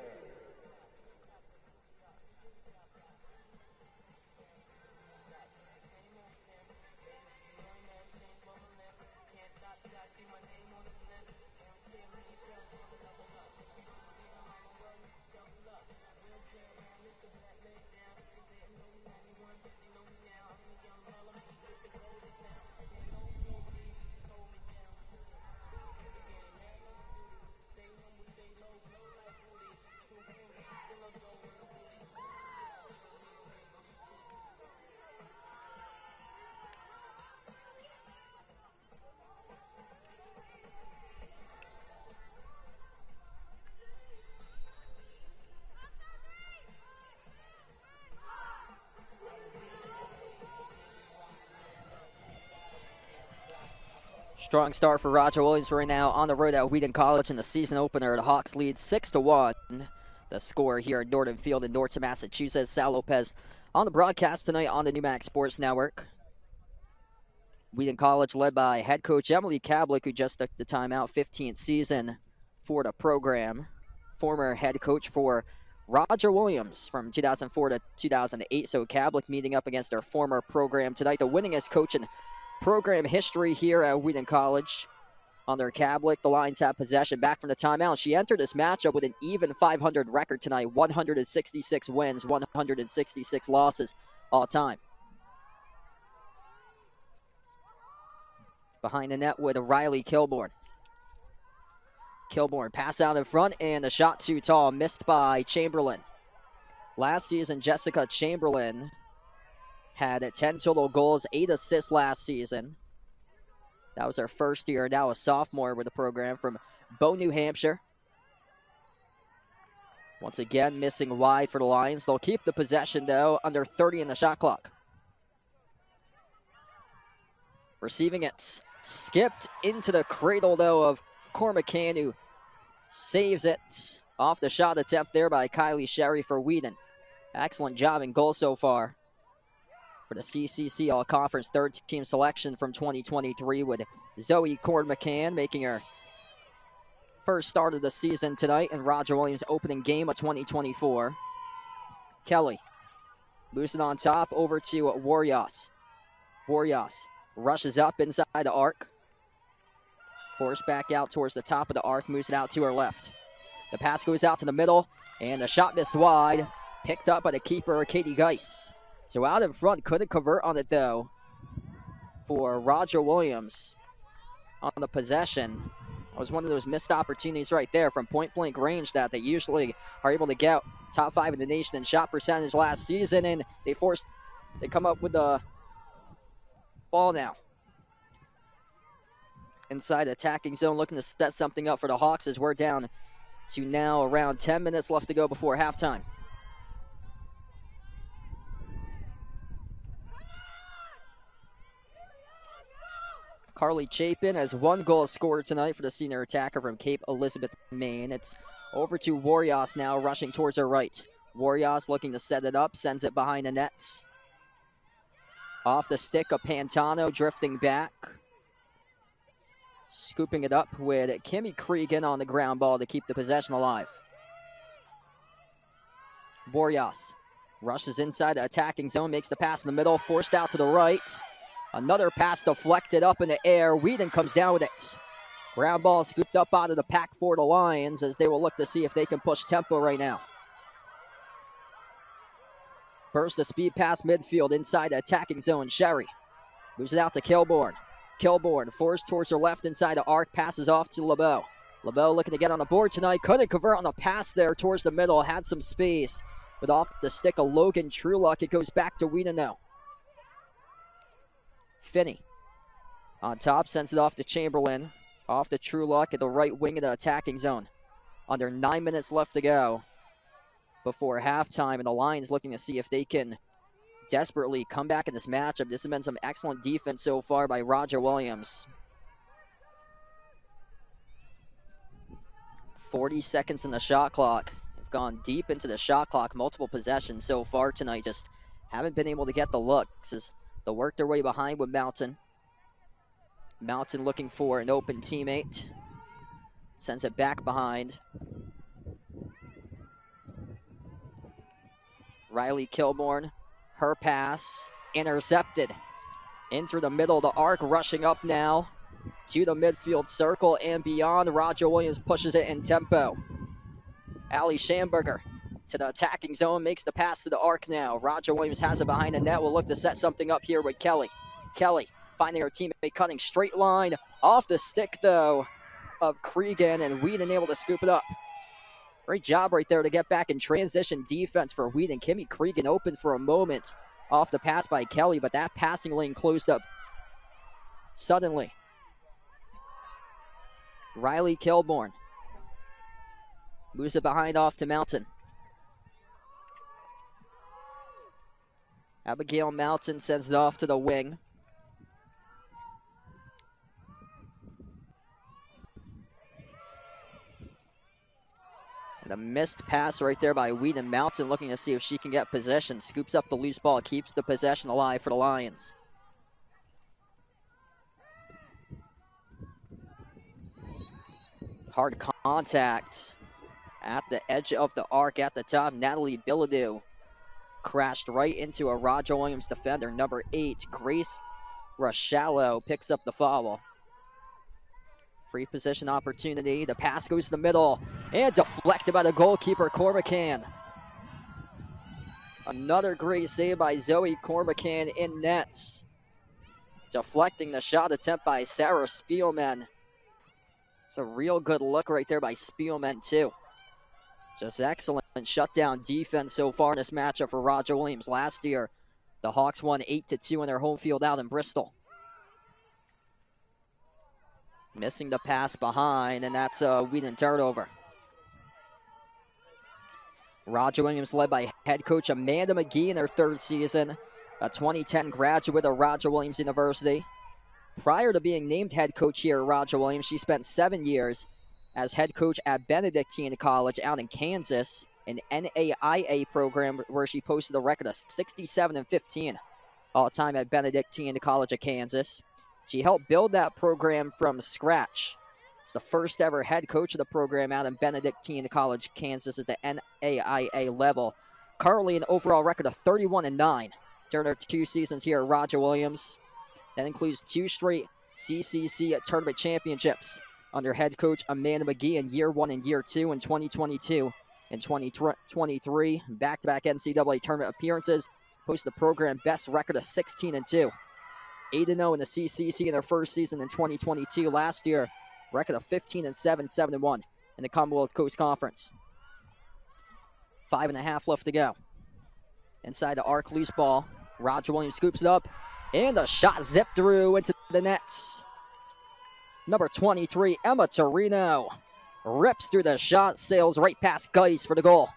Strong start for Roger Williams right now on the road at Wheaton College in the season opener. The Hawks lead 6-1. The score here at Nordin Field in Norton, Massachusetts. Sal Lopez on the broadcast tonight on the NUMAC Sports Network. Wheaton College led by head coach Emily Kablick, who just took the timeout, 15th season for the program. Former head coach for Roger Williams from 2004 to 2008. So Kablick meeting up against their former program tonight. The winningest coach in program history here at Wheaton College. Under Kablick, the Lions have possession back from the timeout. She entered this matchup with an even 500 record tonight. 166 wins, 166 losses all time. Behind the net with Riley Kilborn. Kilborn pass out in front, and the shot too tall, missed by Chamberlain. Last season, Jessica Chamberlain had 10 total goals, 8 assists last season. That was her first year, now a sophomore with the program from Bow, New Hampshire. Once again, missing wide for the Lions. They'll keep the possession, though, under 30 in the shot clock. Receiving it, skipped into the cradle, though, of Cormacan, who saves it off the shot attempt there by Kylie Sherry for Wheaton. Excellent job in goal so far for the CCC All-Conference third-team selection from 2023, with Zoe Cord-McCann making her first start of the season tonight in Roger Williams' opening game of 2024. Kelly moves it on top over to Warriors. Boryas rushes up inside the arc. Forced back out towards the top of the arc, moves it out to her left. The pass goes out to the middle, and the shot missed wide. Picked up by the keeper, Katie Geis. So out in front, couldn't convert on it though for Roger Williams on the possession. It was one of those missed opportunities right there from point-blank range that they usually are able to get. Top 5 in the nation in shot percentage last season, and they come up with the ball now. Inside the attacking zone, looking to set something up for the Hawks as we're down to now around 10 minutes left to go before halftime. Carly Chapin has 1 goal scored tonight for the senior attacker from Cape Elizabeth, Maine. It's over to Warrios now, rushing towards her right. Warrios looking to set it up, sends it behind the nets. Off the stick of Pantano, drifting back. Scooping it up with Kimmy Cregan on the ground ball to keep the possession alive. Boryas rushes inside the attacking zone, makes the pass in the middle, forced out to the right. Another pass deflected up in the air. Wheaton comes down with it. Ground ball scooped up out of the pack for the Lions as they will look to see if they can push tempo right now. Burst the speed pass midfield inside the attacking zone. Sherry moves it out to Kilborn. Kilborn forced towards her left inside the arc, passes off to LeBeau. LeBeau looking to get on the board tonight. Couldn't convert on the pass there towards the middle. Had some space, but off the stick of Logan Trueluck, it goes back to Wheaton now. Finney on top, sends it off to Chamberlain. Off to Trueluck at the right wing of the attacking zone. Under 9 minutes left to go before halftime, and the Lions looking to see if they can desperately come back in this matchup. This has been some excellent defense so far by Roger Williams. 40 seconds in the shot clock. They've gone deep into the shot clock, multiple possessions so far tonight. Just haven't been able to get the looks as they work their way behind with Mountain. Mountain looking for an open teammate. Sends it back behind. Riley Kilborn, her pass, intercepted. In through the middle of the arc, rushing up now to the midfield circle and beyond. Roger Williams pushes it in tempo. Allie Schamberger to the attacking zone, makes the pass to the arc now. Roger Williams has it behind the net. Will look to set something up here with Kelly. Kelly finding her teammate, cutting straight line. Off the stick, though, of Cregan, and Wheaton able to scoop it up. Great job right there to get back in transition defense for Wheaton. Kimmy Cregan open for a moment off the pass by Kelly, but that passing lane closed up suddenly. Riley Kilborn moves it behind off to Mountain. Abigail Mountain sends it off to the wing. And a missed pass right there by Wheaton. Mountain looking to see if she can get possession. Scoops up the loose ball, keeps the possession alive for the Lions. Hard contact at the edge of the arc at the top. Natalie Bilodeau crashed right into a Roger Williams defender. Number 8, Grace Rochello picks up the foul. Free position opportunity. The pass goes to the middle and deflected by the goalkeeper, Cormacan. Another great save by Zoe Cormacan in nets. Deflecting the shot attempt by Sarah Spielman. It's a real good look right there by Spielman, too. Just excellent shutdown defense so far in this matchup for Roger Williams. Last year, the Hawks won 8-2 in their home field out in Bristol. Missing the pass behind, and that's a Wheaton turnover. Roger Williams led by head coach Amanda McGee in her 3rd season, a 2010 graduate of Roger Williams University. Prior to being named head coach here at Roger Williams, she spent 7 years as head coach at Benedictine College out in Kansas, an NAIA program where she posted a record of 67-15 all-time at Benedictine College of Kansas. She helped build that program from scratch. She's the first ever head coach of the program out in Benedictine College, Kansas at the NAIA level. Currently an overall record of 31-9 during her 2 seasons here at Roger Williams. That includes 2 straight CCC tournament championships under head coach Amanda McGee in year 1 and year 2 in 2022 and 2023. Back-to-back NCAA tournament appearances. Posted the program best record of 16-2. 8-0 in the CCC in their first season in 2022. Last year, record of 15-7, 7-1 in the Commonwealth Coast Conference. 5.5 left to go. Inside the arc, loose ball. Roger Williams scoops it up, and the shot zipped through into the nets. Number 23, Emma Torino, rips through the shot, sails right past Geis for the goal.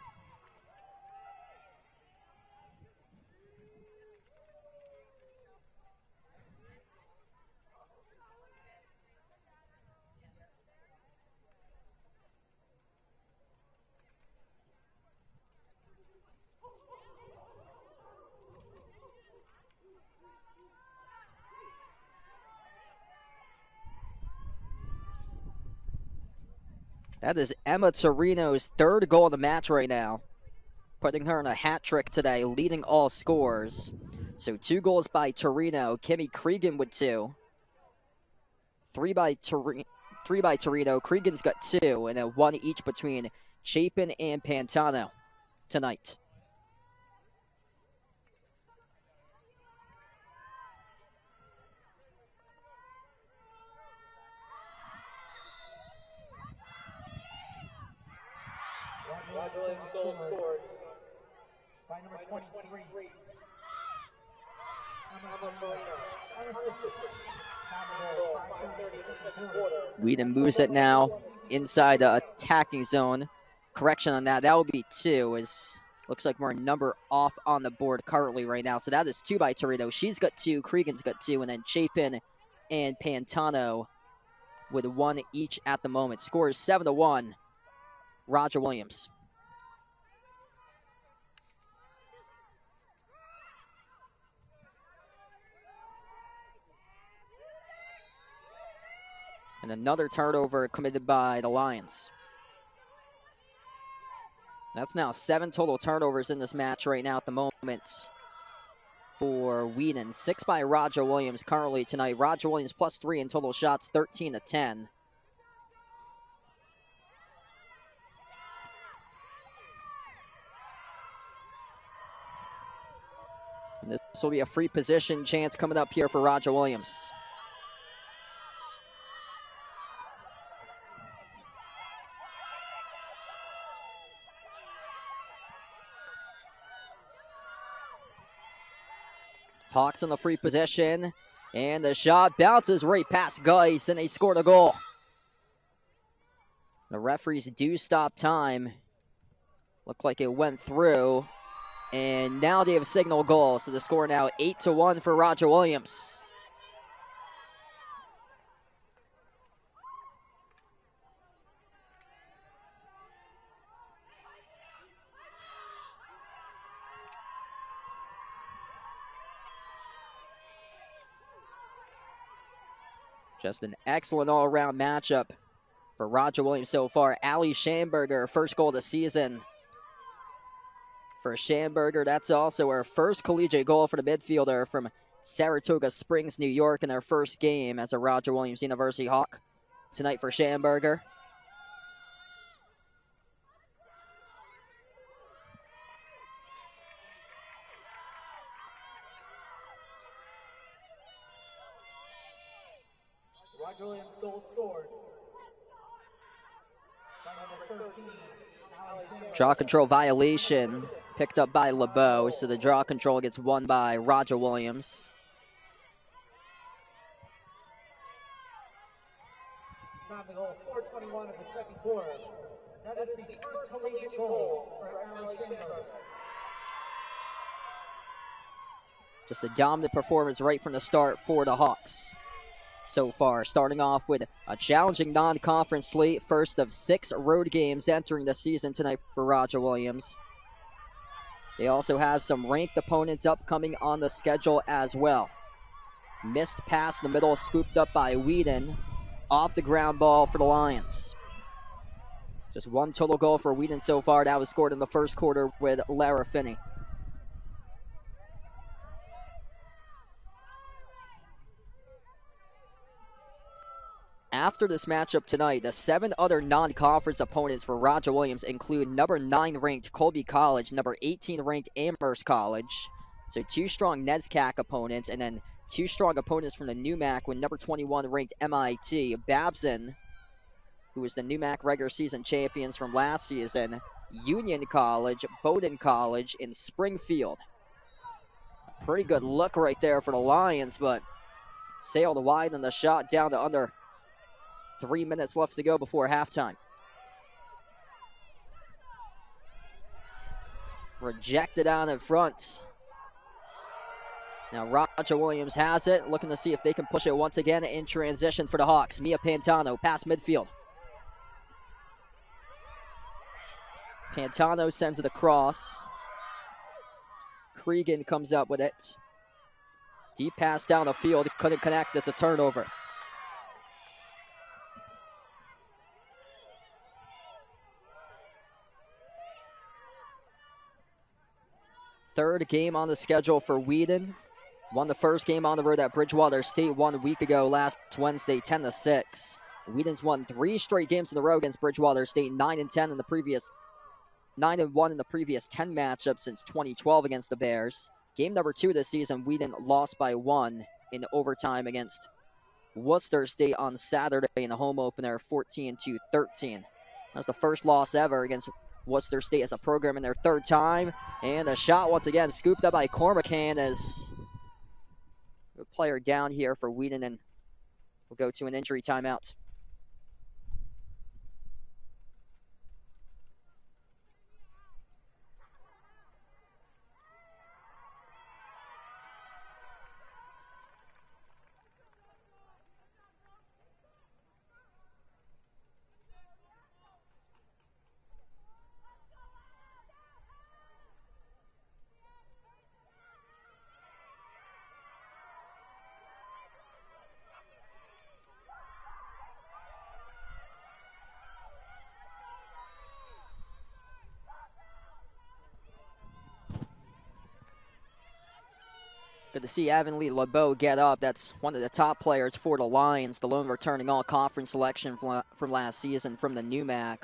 That is Emma Torino's 3rd goal of the match right now, putting her in a hat trick today, leading all scores. So 2 goals by Torino, Kimmy Cregan with 2. 3 by Torino, Cregan's got 2, and then 1 each between Chapin and Pantano tonight. Roger Williams goal scored by number 23. Wheaton moves it now inside the attacking zone. Correction on that. That will be 2. Looks like we're a number off on the board currently right now. So that is 2 by Torino. She's got 2. Cregan's got 2. And then Chapin and Pantano with 1 each at the moment. Scores 7-1. Roger Williams. And another turnover committed by the Lions. That's now 7 total turnovers in this match right now at the moment for Wheaton. 6 by Roger Williams currently tonight. Roger Williams +3 in total shots, 13-10. And this will be a free position chance coming up here for Roger Williams. Hawks in the free position, and the shot bounces right past Geis, and they scored a goal. The referees do stop time. Looked like it went through, and now they have a signal goal, so the score now 8-1 for Roger Williams. Just an excellent all-around matchup for Roger Williams so far. Allie Schamberger, first goal of the season. For Schamberger, that's also her first collegiate goal for the midfielder from Saratoga Springs, New York, in their first game as a Roger Williams University Hawk. Tonight for Schamberger. Roger Williams goal scored by number 13. Draw control violation picked up by LeBeau, so the draw control gets won by Roger Williams. Time to goal, 4:21 of the second quarter. That is the first collegiate goal for Allie Schamberger. Just a dominant performance right from the start for the Hawks so far. Starting off with a challenging non-conference slate. First of 6 road games entering the season tonight for Roger Williams. They also have some ranked opponents upcoming on the schedule as well. Missed pass in the middle, scooped up by Wheaton. Off the ground ball for the Lions. Just 1 total goal for Wheaton so far. That was scored in the first quarter with Lara Finney. After this matchup tonight, the 7 other non-conference opponents for Roger Williams include number 9 ranked Colby College, number 18 ranked Amherst College. So 2 strong NESCAC opponents, and then 2 strong opponents from the NUMAC with number 21 ranked MIT. Babson, who was the NUMAC regular season champions from last season, Union College, Bowdoin College, and Springfield. A pretty good look right there for the Lions, but sailed wide on the shot down to under 3 minutes left to go before halftime. Rejected out in front. Now Roger Williams has it, looking to see if they can push it once again in transition for the Hawks. Mia Pantano past midfield. Pantano sends it across. Cregan comes up with it. Deep pass down the field, couldn't connect, it's a turnover. Third game on the schedule for Wheaton. Won the first game on the road at Bridgewater State 1 week ago, last Wednesday, 10-6. Wheaton's won 3 straight games in a row against Bridgewater State, 9-10 in the previous 9-1 in the previous 10 matchups since 2012 against the Bears. Game number 2 this season, Wheaton lost by 1 in overtime against Worcester State on Saturday in the home opener, 14-13. That's the first loss ever against Worcester State as a program in their 3rd time. And a shot once again scooped up by Cormacan as a player down here for Wheaton, and we'll go to an injury timeout. Good to see Avonlea LeBeau get up. That's one of the top players for the Lions, the lone returning all-conference selection from last season from the NUMAC.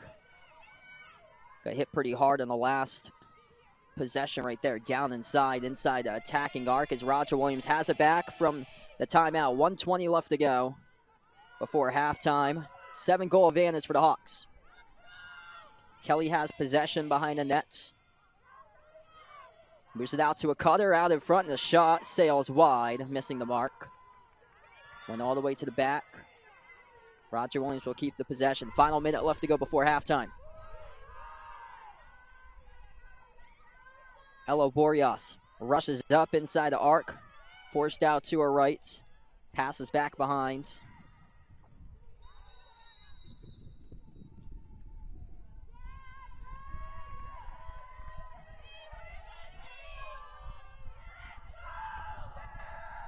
Got hit pretty hard on the last possession right there, down inside the attacking arc as Roger Williams has it back from the timeout. 1:20 left to go before halftime. 7-goal advantage for the Hawks. Kelly has possession behind the net. Moves it out to a cutter out in front, and the shot sails wide, missing the mark. Went all the way to the back. Roger Williams will keep the possession. Final minute left to go before halftime. Elo Boreas rushes up inside the arc. Forced out to her right. Passes back behind.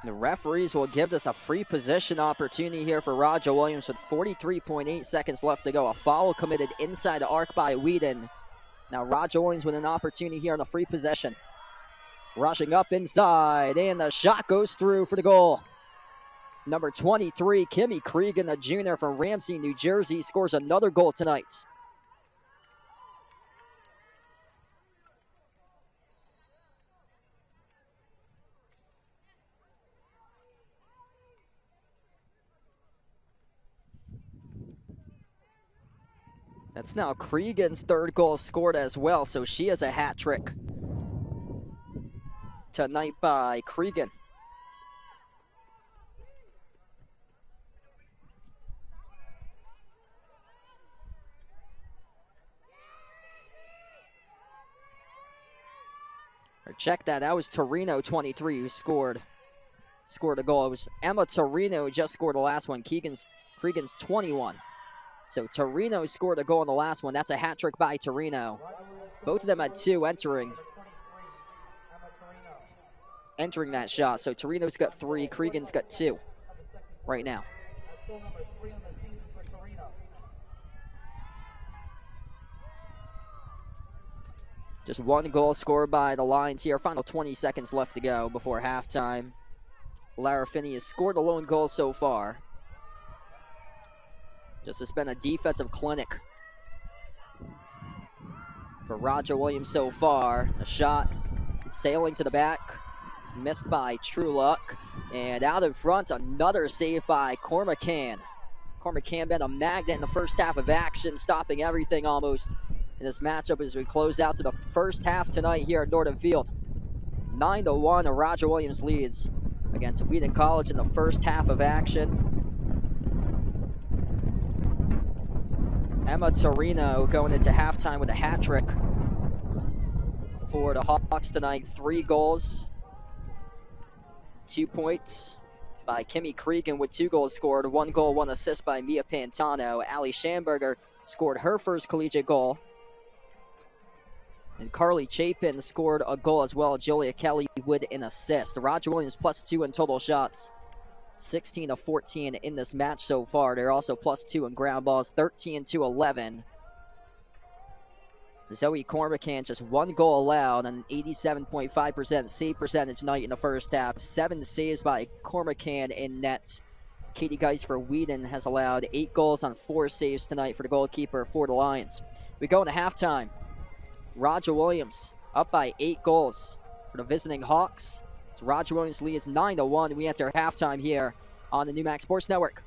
The referees will give this a free position opportunity here for Roger Williams with 43.8 seconds left to go. A foul committed inside the arc by Wheaton. Now Roger Williams with an opportunity here on the free possession. Rushing up inside, and the shot goes through for the goal. Number 23, Kimmy Cregan, the junior from Ramsey, New Jersey, scores another goal tonight. That's now Cregan's 3rd goal scored as well, so she has a hat trick tonight by Cregan. Or check that, that was Torino 23 who scored a goal. It was Emma Torino who just scored the last one. Cregan's 21. So Torino scored a goal in the last one. That's a hat trick by Torino. Both of them had 2 entering that shot. So Torino's got 3, Cregan's got 2 right now. Just 1 goal scored by the Lions here. Final 20 seconds left to go before halftime. Lara Finney has scored a lone goal so far. Just has been a defensive clinic for Roger Williams so far. A shot sailing to the back, missed by True Luck. And out in front, another save by Cormacan. Cormacan been a magnet in the first half of action, stopping everything almost in this matchup as we close out to the first half tonight here at Norton Field. 9-1, Roger Williams leads against Wheaton College in the first half of action. Emma Torino going into halftime with a hat trick for the Hawks tonight. 3 goals, 2 points by Kimmy Cregan with 2 goals scored. 1 goal, 1 assist by Mia Pantano. Allie Schamberger scored her first collegiate goal. And Carly Chapin scored a goal as well. Julia Kelly with an assist. Roger Williams +2 in total shots. 16 of 14 in this match so far. They're also +2 in ground balls, 13 to 11. Zoe Cormacan just 1 goal allowed, an 87.5% save percentage night in the first half. 7 saves by Cormacan in net. Katie Geis for Wheaton has allowed 8 goals on 4 saves tonight for the goalkeeper for the Lions. We go into halftime. Roger Williams up by 8 goals for the visiting Hawks. So Roger Williams leads 9-1. We enter halftime here on the New Max Sports Network.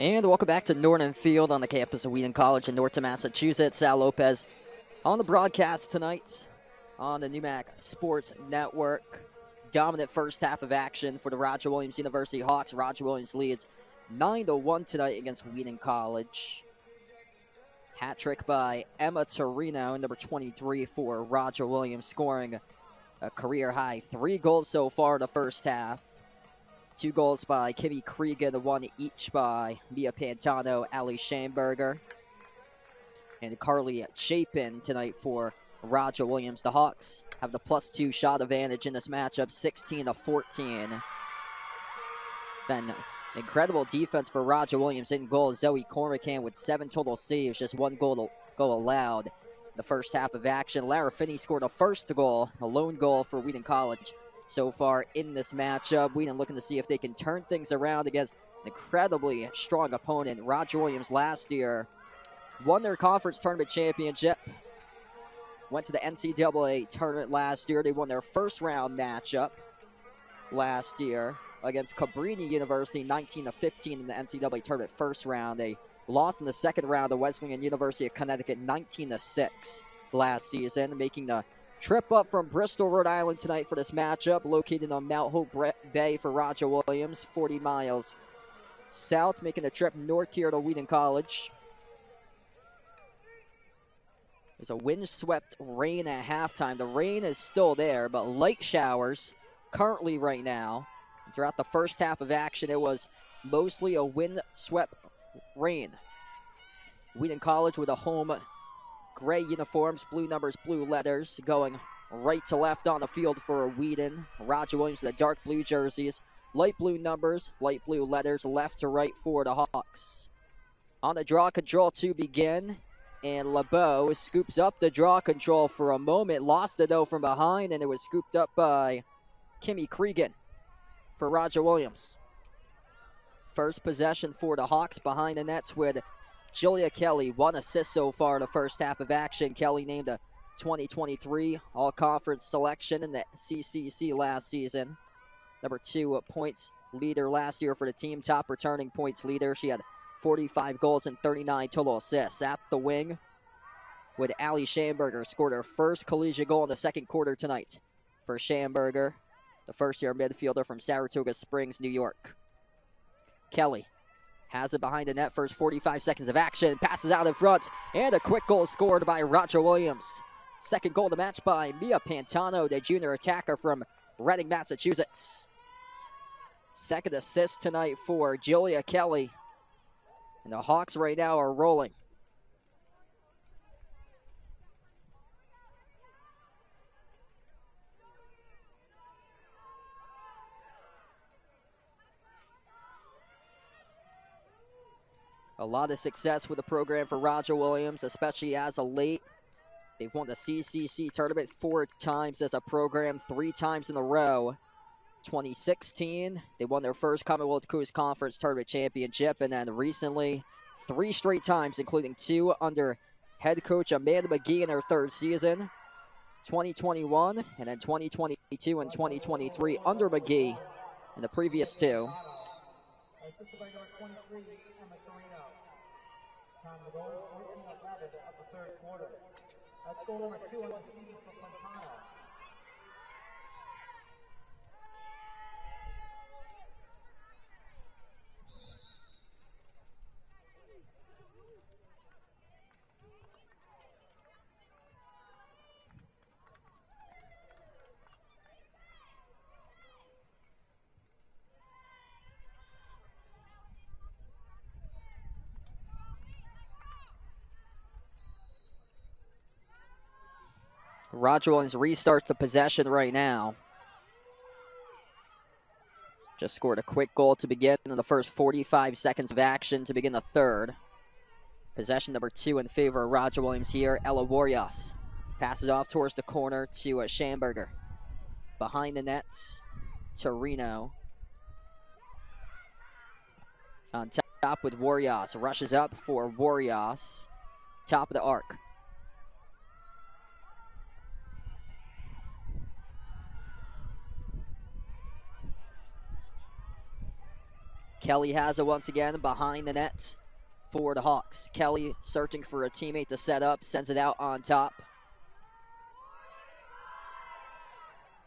And welcome back to Norton Field on the campus of Wheaton College in Norton, Massachusetts. Sal Lopez on the broadcast tonight on the NUMAC Sports Network. Dominant first half of action for the Roger Williams University Hawks. Roger Williams leads 9-1 tonight against Wheaton College. Hat trick by Emma Torino, number 23 for Roger Williams, scoring a career high 3 goals so far in the first half. 2 goals by Kimmy Cregan, 1 each by Mia Pantano, Ali Schamberger, and Carly Chapin tonight for Roger Williams. The Hawks have the +2 shot advantage in this matchup, 16-14. Then incredible defense for Roger Williams in goal. Zoe Cormican with 7 total saves, just 1 goal allowed in the first half of action. Lara Finney scored a first goal, a lone goal for Wheaton College so far in this matchup. Wheaton looking to see if they can turn things around against an incredibly strong opponent. Roger Williams last year won their conference tournament championship. Went to the NCAA tournament last year. They won their first round matchup last year against Cabrini University, 19-15 in the NCAA tournament first round. They lost in the second round to Wesleyan University of Connecticut, 19-6 last season, making the trip up from Bristol, Rhode Island tonight for this matchup, located on Mount Hope Bay for Roger Williams, 40 miles south, making the trip north here to Wheaton College. There's a wind-swept rain at halftime. The rain is still there, but light showers currently right now. Throughout the first half of action, it was mostly a wind-swept rain. Wheaton College with a home gray uniforms, blue numbers, blue letters, going right to left on the field for Wheaton. Roger Williams with the dark blue jerseys, light blue numbers, light blue letters, left to right for the Hawks. On the draw control to begin, and LeBeau scoops up the draw control for a moment, lost it though from behind, and it was scooped up by Kimmy Cregan for Roger Williams. First possession for the Hawks behind the nets with Julia Kelly, 1 assist so far in the first half of action. Kelly named a 2023 All-Conference selection in the CCC last season. Number 2 points leader last year for the team, top returning points leader. She had 45 goals and 39 total assists. At the wing with Ali Schamberger, scored her first collegiate goal in the second quarter tonight for Schamberger, the first-year midfielder from Saratoga Springs, New York. Kelly has it behind the net, first 45 seconds of action, passes out in front, and a quick goal scored by Roger Williams. Second goal of the match by Mia Pantano, the junior attacker from Reading, Massachusetts. Second assist tonight for Julia Kelly. And the Hawks right now are rolling. A lot of success with the program for Roger Williams, especially as of late. They've won the CCC tournament 4 times as a program, 3 times in a row. 2016, they won their first Commonwealth Coast Conference tournament championship, and then recently, 3 straight times, including 2 under head coach Amanda McGee in her 3rd season. 2021, and then 2022 and 2023 under McGee in the previous 2. Assisted by number 23, Emma Torino. Time to go, 14-11 of the 3rd quarter. That's goal number 2 on the season for Fontana. Roger Williams restarts the possession right now. Just scored a quick goal to begin in the first 45 seconds of action to begin the third. Possession number 2 in favor of Roger Williams here. Ella Warrios passes off towards the corner to Schamberger. Behind the nets, Torino. On top with Warrios. Rushes up for Warrios. Top of the arc. Kelly has it once again behind the net for the Hawks. Kelly searching for a teammate to set up, sends it out on top.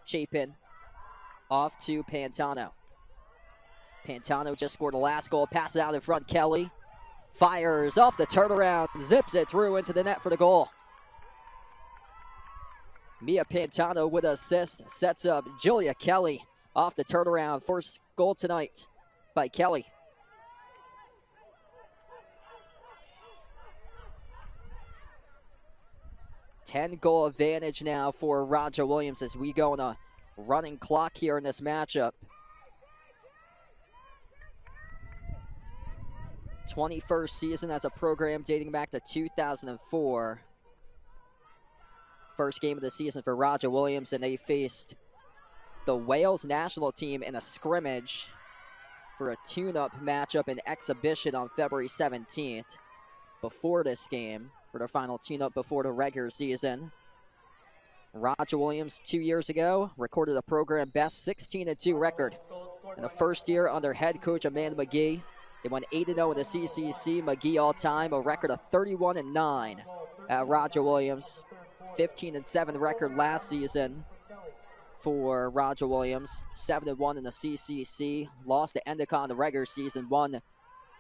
Chapin off to Pantano. Pantano just scored the last goal, passes out in front. Kelly fires off the turnaround, zips it through into the net for the goal. Mia Pantano with an assist, sets up Julia Kelly off the turnaround. First goal tonight by Kelly. Ten-goal advantage now for Roger Williams as we go on a running clock here in this matchup. 21st season as a program dating back to 2004. First game of the season for Roger Williams, and they faced the Wales national team in a scrimmage for a tune-up matchup and exhibition on February 17th before this game for their final tune-up before the regular season. Roger Williams 2 years ago recorded a program best 16-2 record in the first year under head coach Amanda McGee. They won 8-0 in the CCC. McGee all-time, a record of 31-9 at Roger Williams. 15-7 record last season for Roger Williams. 7-1 in the CCC. Lost to Endicott in the regular season. Won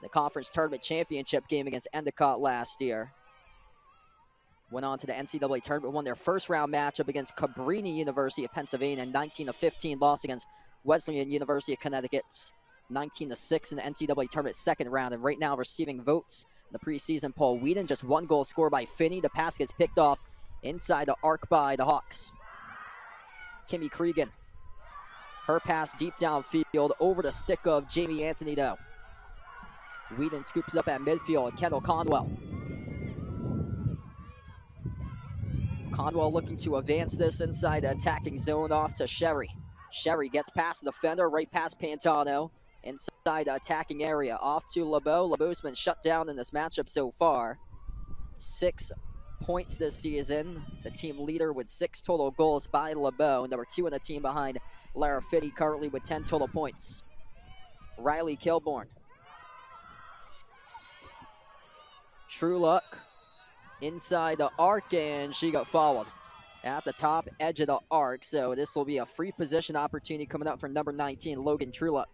the conference tournament championship game against Endicott last year. Went on to the NCAA tournament. Won their first round matchup against Cabrini University of Pennsylvania. 19-15 loss against Wesleyan University of Connecticut's 19-6 in the NCAA tournament second round. And right now receiving votes in the preseason poll. Wheaton, just 1 goal scored by Finney. The pass gets picked off inside the arc by the Hawks. Kimmy Cregan. Her pass deep downfield over the stick of Jamie Anthony though. Wheaton scoops it up at midfield. Kendall Conwell. Conwell looking to advance this inside the attacking zone off to Sherry. Sherry gets past the defender, right past Pantano. Inside the attacking area, off to LeBeau. LeBeau's been shut down in this matchup so far. 6 points this season. The team leader with 6 total goals by LeBeau. Number 2 in the team behind Lara Finney, currently with 10 total points. Riley Kilborn. True Luck inside the arc, and she got fouled at the top edge of the arc. So this will be a free position opportunity coming up for number 19, Logan Trueluck.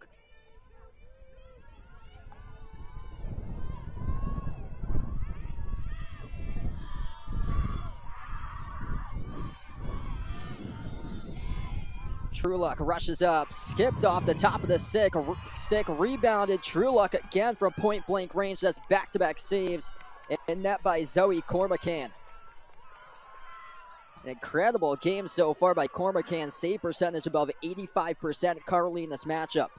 Trueluck rushes up, skipped off the top of the stick, rebounded. Trueluck again from point-blank range. That's back-to-back saves, and net by Zoe Cormacan. An incredible game so far by Cormacan. Save percentage above 85% currently in this matchup.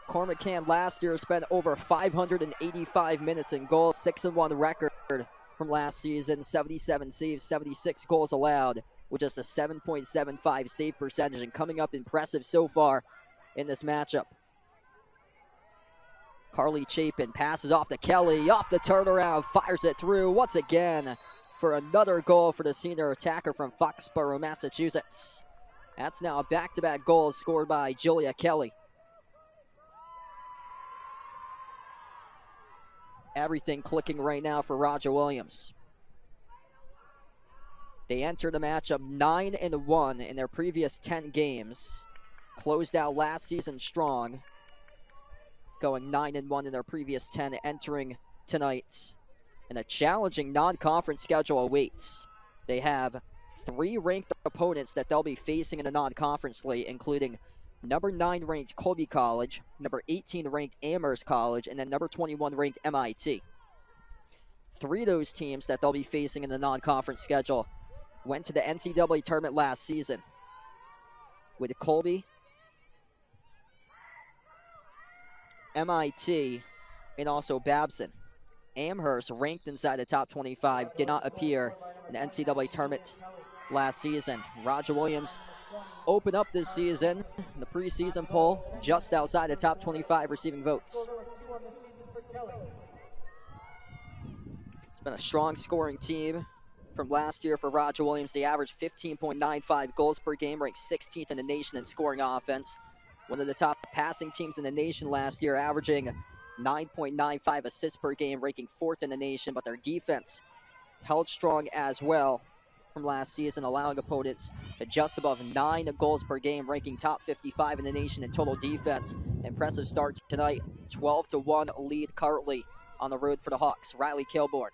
Cormacan last year spent over 585 minutes in goals, 6-1 record from last season, 77 saves, 76 goals allowed, with just a 7.75 save percentage, and coming up impressive so far in this matchup. Carly Chapin passes off to Kelly, off the turnaround, fires it through once again for another goal for the senior attacker from Foxborough, Massachusetts. That's now a back-to-back goals scored by Julia Kelly. Everything clicking right now for Roger Williams. They entered the matchup 9-1 in their previous 10 games. Closed out last season strong, going 9-1 in their previous 10, entering tonight. And a challenging non-conference schedule awaits. They have 3 ranked opponents that they'll be facing in the non-conference slate, including number 9 ranked Colby College, number 18 ranked Amherst College, and then number 21 ranked MIT. 3 of those teams that they'll be facing in the non-conference schedule went to the NCAA tournament last season, with Colby MIT, and also Babson. Amherst, ranked inside the top 25, did not appear in the NCAA tournament last season. Roger Williams opened up this season in the preseason poll just outside the top 25 receiving votes. It's been a strong scoring team from last year for Roger Williams. They averaged 15.95 goals per game, ranked 16th in the nation in scoring offense. One of the top passing teams in the nation last year, averaging 9.95 assists per game, ranking 4th in the nation, but their defense held strong as well from last season, allowing opponents to just above 9 goals per game, ranking top 55 in the nation in total defense. Impressive start tonight, 12-1 lead currently on the road for the Hawks. Riley Kilborn.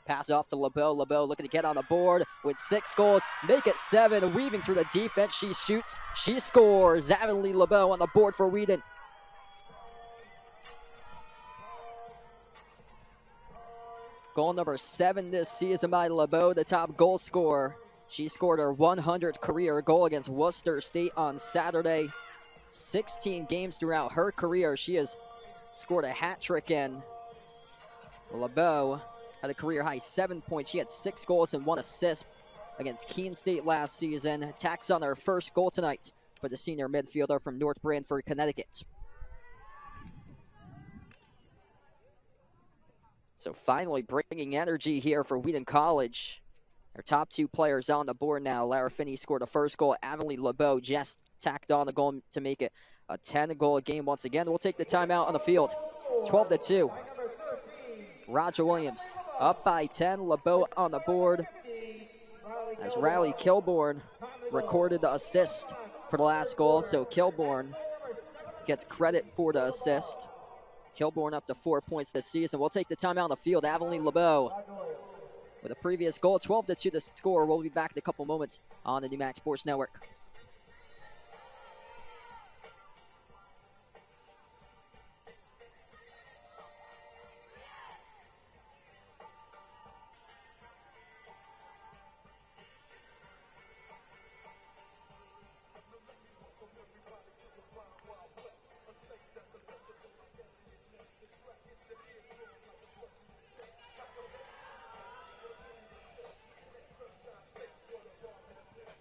Pass off to LeBeau. LeBeau looking to get on the board with 6 goals, make it 7. Weaving through the defense, she shoots, she scores. Avonlea LeBeau on the board for Wheaton. Goal number 7 this season by LeBeau, the top goal scorer. She scored her 100th career goal against Worcester State on Saturday. 16 games throughout her career, she has scored a hat trick in. LeBeau had a career high 7 points. She had 6 goals and 1 assist against Keene State last season. Tacks on her first goal tonight for the senior midfielder from North Branford, Connecticut. So finally bringing energy here for Wheaton College. Our top 2 players on the board now. Lara Finney scored the first goal. Avonlea LeBeau just tacked on the goal to make it a 10-goal game once again. We'll take the timeout on the field. 12-2. Roger Williams up by 10. LeBeau on the board as Riley Kilborn recorded the assist for the last goal. So Kilborn gets credit for the assist. Kilborn up to 4 points this season. We'll take the timeout on the field. Avonlea LeBeau with a previous goal. 12-2 the score. We'll be back in a couple moments on the NewMax Sports Network.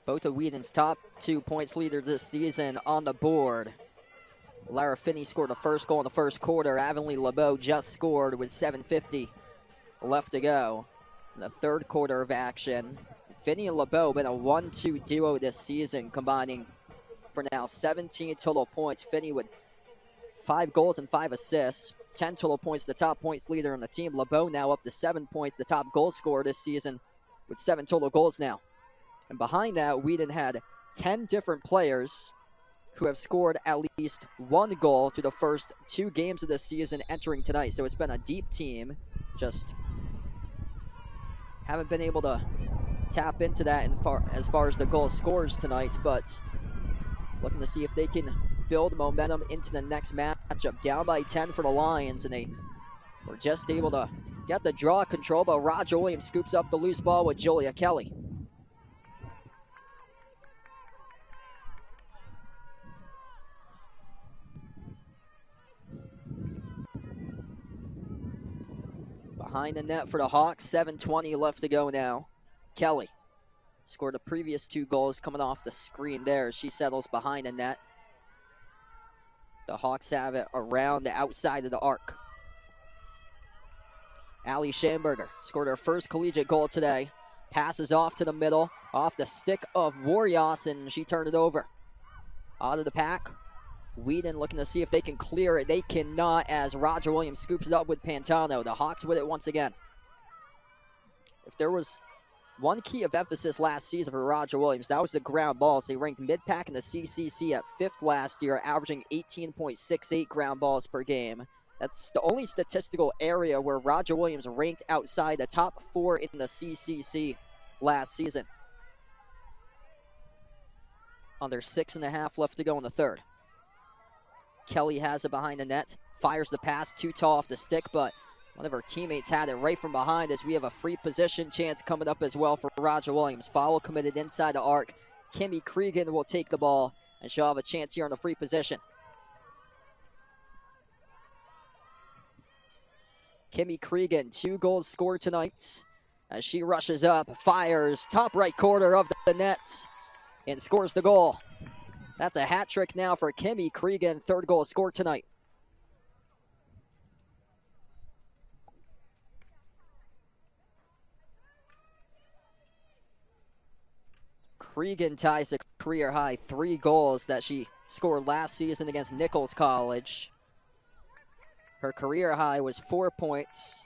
Both of Wheaton's top 2 points leader this season on the board. Lara Finney scored the first goal in the first quarter. Avonlea LeBeau just scored with 7:50 left to go in the third quarter of action. Finney and LeBeau been a 1-2 duo this season, combining for now 17 total points. Finney with 5 goals and 5 assists, 10 total points, the top points leader on the team. LeBeau now up to 7 points, the top goal scorer this season with 7 total goals now. And behind that, Wheaton had 10 different players who have scored at least 1 goal through the first 2 games of the season entering tonight. So it's been a deep team. Just haven't been able to tap into that as far as the goal scores tonight, but looking to see if they can build momentum into the next matchup. Down by 10 for the Lions, and they were just able to get the draw control, but Roger Williams scoops up the loose ball with Julia Kelly. Behind the net for the Hawks, 7:20 left to go now. Kelly scored the previous 2 goals coming off the screen there. She settles behind the net. The Hawks have it around the outside of the arc. Allie Schamberger scored her first collegiate goal today. Passes off to the middle, off the stick of Warrios, and she turned it over. Out of the pack. Wheaton looking to see if they can clear it. They cannot, as Roger Williams scoops it up with Pantano. The Hawks with it once again. If there was one key of emphasis last season for Roger Williams, that was the ground balls. They ranked mid-pack in the CCC at 5th last year, averaging 18.68 ground balls per game. That's the only statistical area where Roger Williams ranked outside the top 4 in the CCC last season. Under 6.5 left to go in the third. Kelly has it behind the net, fires the pass, too tall off the stick, but one of her teammates had it right from behind as we have a free position chance coming up as well for Roger Williams. Foul committed inside the arc. Kimmy Cregan will take the ball, and she'll have a chance here on the free position. Kimmy Cregan, 2 goals scored tonight as she rushes up, fires, top right corner of the net, and scores the goal. That's a hat trick now for Kimmy Cregan, 3rd goal scored tonight. Cregan ties a career high 3 goals that she scored last season against Nichols College. Her career high was 4 points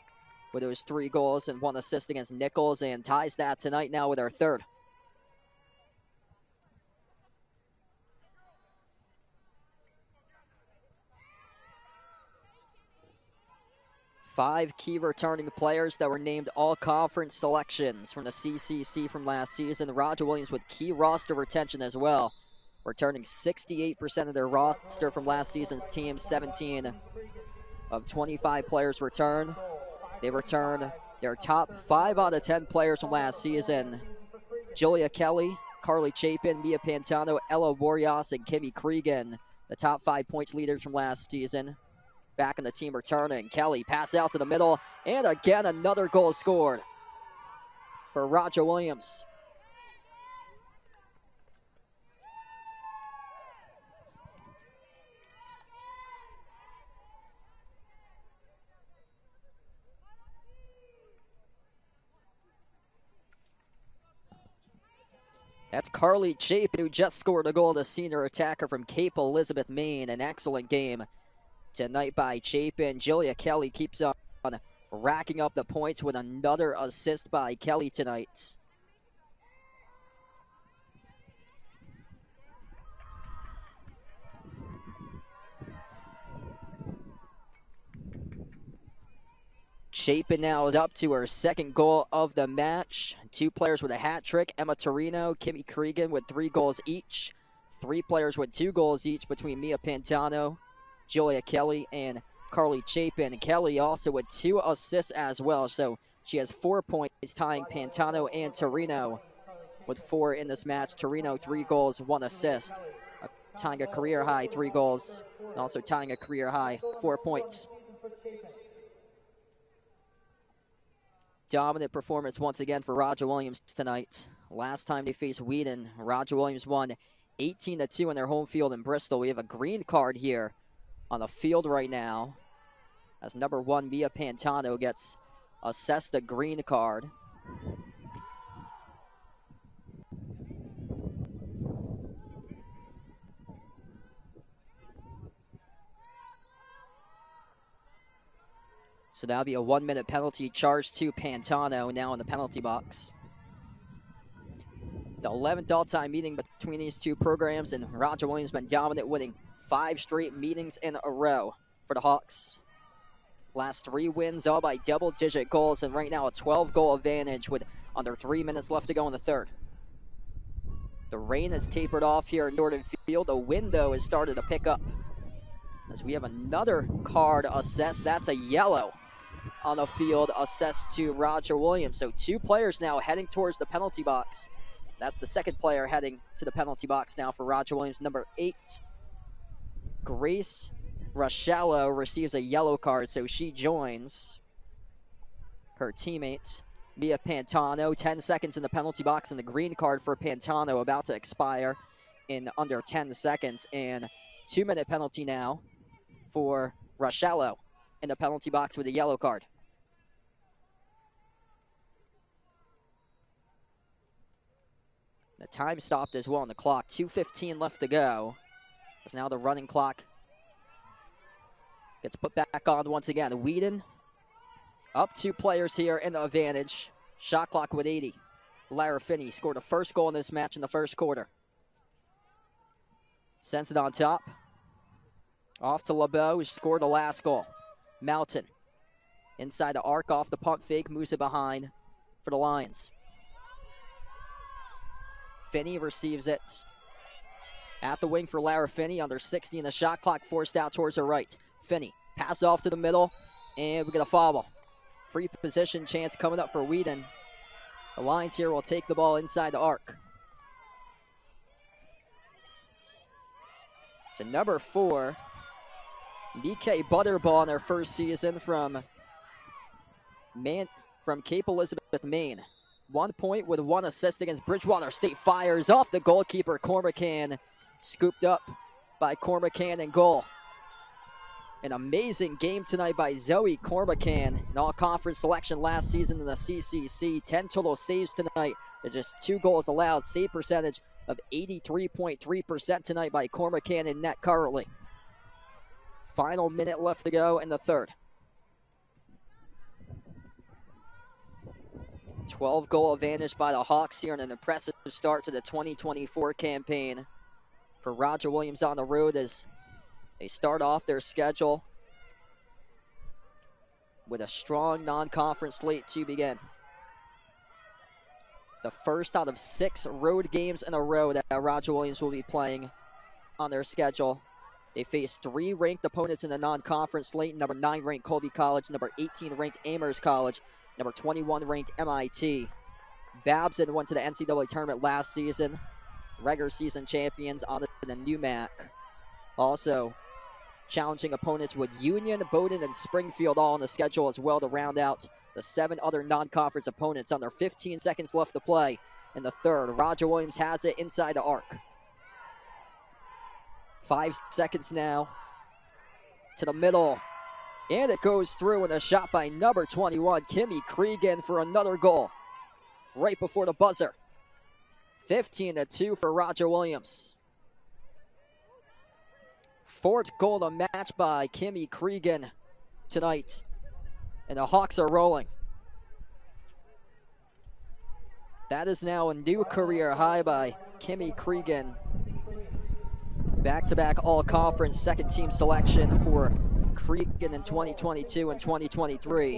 with those 3 goals and 1 assist against Nichols, and ties that tonight now with her 3rd. Five key returning players that were named all-conference selections from the CCC from last season. Roger Williams with key roster retention as well, returning 68% of their roster from last season's team. 17 of 25 players return. They return their top 5 out of 10 players from last season. Julia Kelly, Carly Chapin, Mia Pantano, Ella Warrios, and Kimmy Cregan, the top 5 points leaders from last season. Back in the team returning. Kelly pass out to the middle, and again another goal scored for Roger Williams. That's Carly Chapin, who just scored a goal, the senior attacker from Cape Elizabeth, Maine. An excellent game tonight by Chapin. Julia Kelly keeps on racking up the points with another assist by Kelly tonight. Chapin now is up to her 2nd goal of the match. 2 players with a hat trick. Emma Torino, Kimmy Cregan with 3 goals each. 3 players with 2 goals each between Mia Pantano, Julia Kelly, and Carly Chapin. Kelly also with 2 assists as well, so she has 4 points, tying Pantano and Torino with 4 in this match. Torino 3 goals, 1 assist, tying a career high 3 goals, and also tying a career high 4 points. Dominant performance once again for Roger Williams tonight. Last time they faced Wheaton, Roger Williams won 18-2 in their home field in Bristol. We have a green card here on the field right now, as number 1 Mia Pantano gets assessed a green card. So that'll be a 1-minute penalty charged to Pantano now in the penalty box. The 11th all-time meeting between these 2 programs, and Roger Williams been dominant, winning 5 straight meetings in a row for the Hawks. Last 3 wins, all by double-digit goals, and right now a 12-goal advantage with under 3 minutes left to go in the 3rd. The rain has tapered off here at Nordin Field. The wind, though, has started to pick up, as we have another card assessed. That's a yellow on the field, assessed to Roger Williams. So 2 players now heading towards the penalty box. That's the 2nd player heading to the penalty box now for Roger Williams. Number 8, Grace Rochello, receives a yellow card, so she joins her teammate Mia Pantano. 10 seconds in the penalty box, and the green card for Pantano about to expire in under 10 seconds. And 2-minute penalty now for Rochello in the penalty box with a yellow card. The time stopped as well on the clock. 2:15 left to go. As now the running clock gets put back on once again. Wheaton up 2 players here in the advantage. Shot clock with 80. Lara Finney scored the 1st goal in this match in the 1st quarter. Sends it on top. Off to LeBeau, who scored the last goal. Mountain inside the arc, off the pump fake, moves it behind for the Lions. Finney receives it at the wing for Lara Finney, under 60 in the shot clock, forced out towards her right. Finney, pass off to the middle, and we get a foul. Free position chance coming up for Wheaton. The Lions here will take the ball inside the arc. So number 4, BK Butterball in their 1st season from Man from Cape Elizabeth, Maine. 1 point with 1 assist against Bridgewater State. Fires off the goalkeeper, Cormacan. Scooped up by Cormacan and goal. An amazing game tonight by Zoe Cormacan. An all-conference selection last season in the CCC. 10 total saves tonight. There's just 2 goals allowed. Save percentage of 83.3% tonight by Cormacan in net currently. Final minute left to go in the third. 12-goal advantage by the Hawks here, and an impressive start to the 2024 campaign for Roger Williams on the road as they start off their schedule with a strong non-conference slate to begin. The first out of 6 road games in a row that Roger Williams will be playing on their schedule. They face 3 ranked opponents in the non-conference slate. Number 9 ranked Colby College, number 18 ranked Amherst College, number 21 ranked MIT. Babson went to the NCAA tournament last season. Regular season champions on the NUMAC. Also challenging opponents with Union, Bowdoin, and Springfield all on the schedule as well to round out the 7 other non-conference opponents. Under 15 seconds left to play in the third. Roger Williams has it inside the arc. 5 seconds now to the middle. And it goes through, and a shot by number 21, Kimmy Cregan, for another goal right before the buzzer. 15-2 for Roger Williams. 4th goal of the match by Kimmy Cregan tonight. And the Hawks are rolling. That is now a new career high by Kimmy Cregan. Back-to-back all-conference second-team selection for Cregan in 2022 and 2023.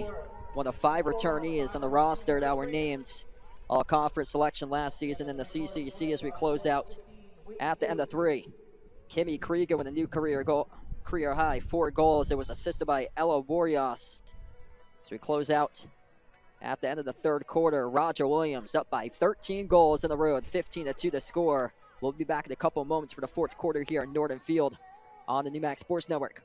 One of 5 returnees on the roster that were named all-conference selection last season in the CCC as we close out at the end of 3. Kimmy Cregan with a new career high, 4 goals. It was assisted by Ella Warrios. So we close out at the end of the third quarter. Roger Williams up by 13 goals in the road, 15-2 to score. We'll be back in a couple moments for the 4th quarter here at Norton Field on the NUMAC Sports Network.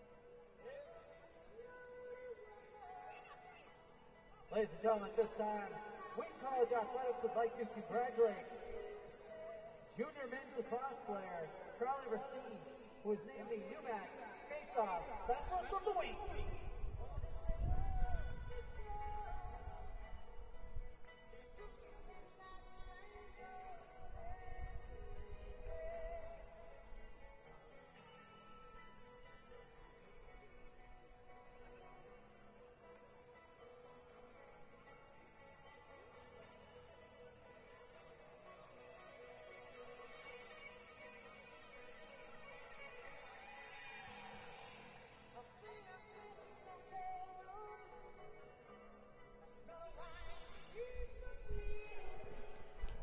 Ladies and gentlemen, at this time, Wheaton College Athletics would like to congratulate junior men's lacrosse player Charlie Racine, who is named the NUMAC Face-Off Specialist of the Week.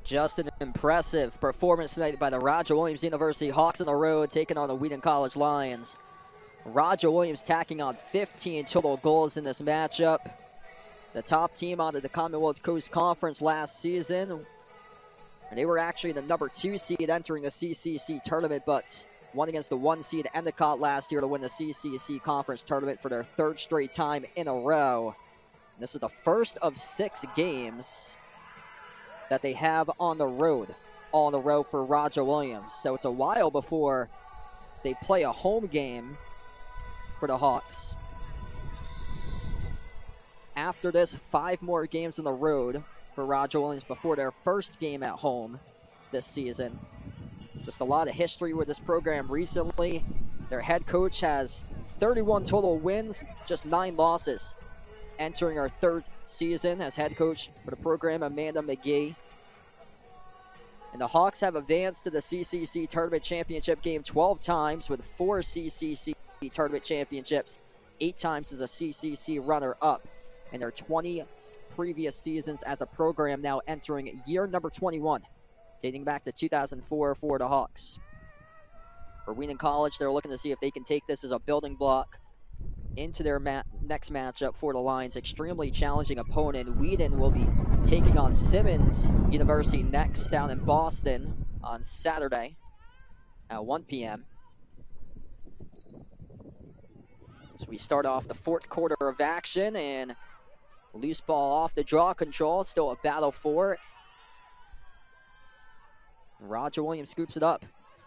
Just an impressive performance tonight by the Roger Williams University Hawks on the road, taking on the Wheaton College Lions. Roger Williams tacking on 15 total goals in this matchup. The top team out of the Commonwealth Coast Conference last season. And they were actually the number 2 seed entering the CCC tournament, but won against the 1 seed Endicott last year to win the CCC Conference tournament for their 3rd straight time in a row. And this is the first of 6 games that they have on the road, all in a row for Roger Williams. So it's a while before they play a home game for the Hawks. After this, 5 more games on the road for Roger Williams before their first game at home this season. Just a lot of history with this program recently. Their head coach has 31 total wins, just 9 losses. Entering our 3rd season as head coach for the program, Amanda McGee. And the Hawks have advanced to the CCC Tournament Championship game 12 times with 4 CCC Tournament Championships, 8 times as a CCC runner-up. In their 20 previous seasons as a program, now entering year number 21, dating back to 2004 for the Hawks. For Wheaton College, they're looking to see if they can take this as a building block into their next matchup for the Lions. Extremely challenging opponent. Wheaton will be taking on Simmons University next down in Boston on Saturday at 1 p.m. So we start off the 4th quarter of action, and Loose ball off the draw control. Still a battle for it. Roger Williams scoops it up.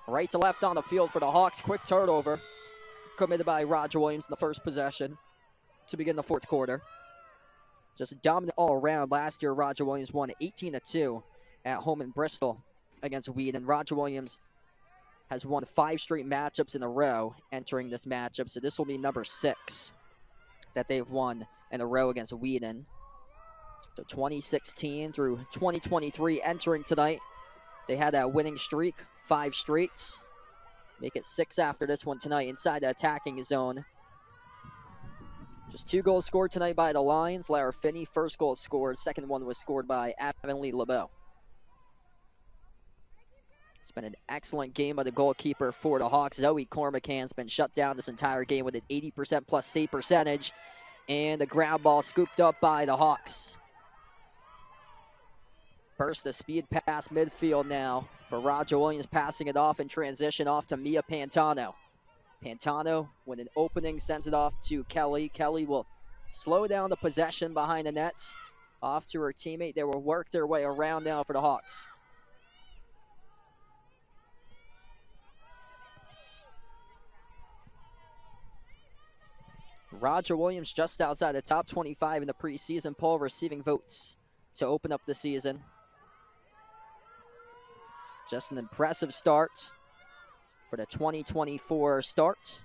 Right to left on the field for the Hawks. Quick turnover committed by Roger Williams in the first possession to begin the fourth quarter. Just dominant all around. Last year, Roger Williams won 18-2 at home in Bristol against Wheaton. Roger Williams has won 5 straight matchups in a row entering this matchup, so this will be number 6 that they've won in a row against Wheaton. So 2016 through 2023 entering tonight. They had a winning streak, 5 straights. Make it 6 after this one tonight inside the attacking zone. Just 2 goals scored tonight by the Lions. Lara Finney, first goal scored. Second one was scored by Avonlea LeBeau. It's been an excellent game by the goalkeeper for the Hawks. Zoe Cormacan's been shut down this entire game with an 80% plus save percentage. And the ground ball scooped up by the Hawks. First, the speed pass midfield now for Roger Williams, passing it off in transition off to Mia Pantano. Pantano, with an opening, sends it off to Kelly. Kelly will slow down the possession behind the nets. Off to her teammate. They will work their way around now for the Hawks. Roger Williams just outside the top 25 in the preseason poll, receiving votes to open up the season. Just an impressive start for the 2024 start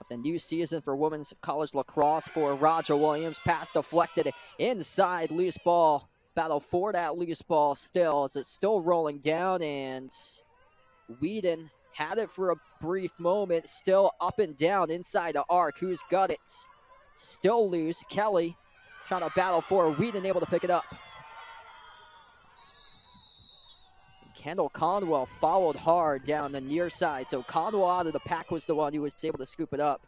of the new season for women's college lacrosse for Roger Williams. Pass deflected inside, loose ball. Battle for that loose ball still as it's still rolling down, and Wheaton had it for a brief moment, still up and down inside the arc. Who's got it? Still loose. Kelly trying to battle for it. Wheaton able to pick it up. Kendall Conwell followed hard down the near side. So Conwell out of the pack was the one who was able to scoop it up.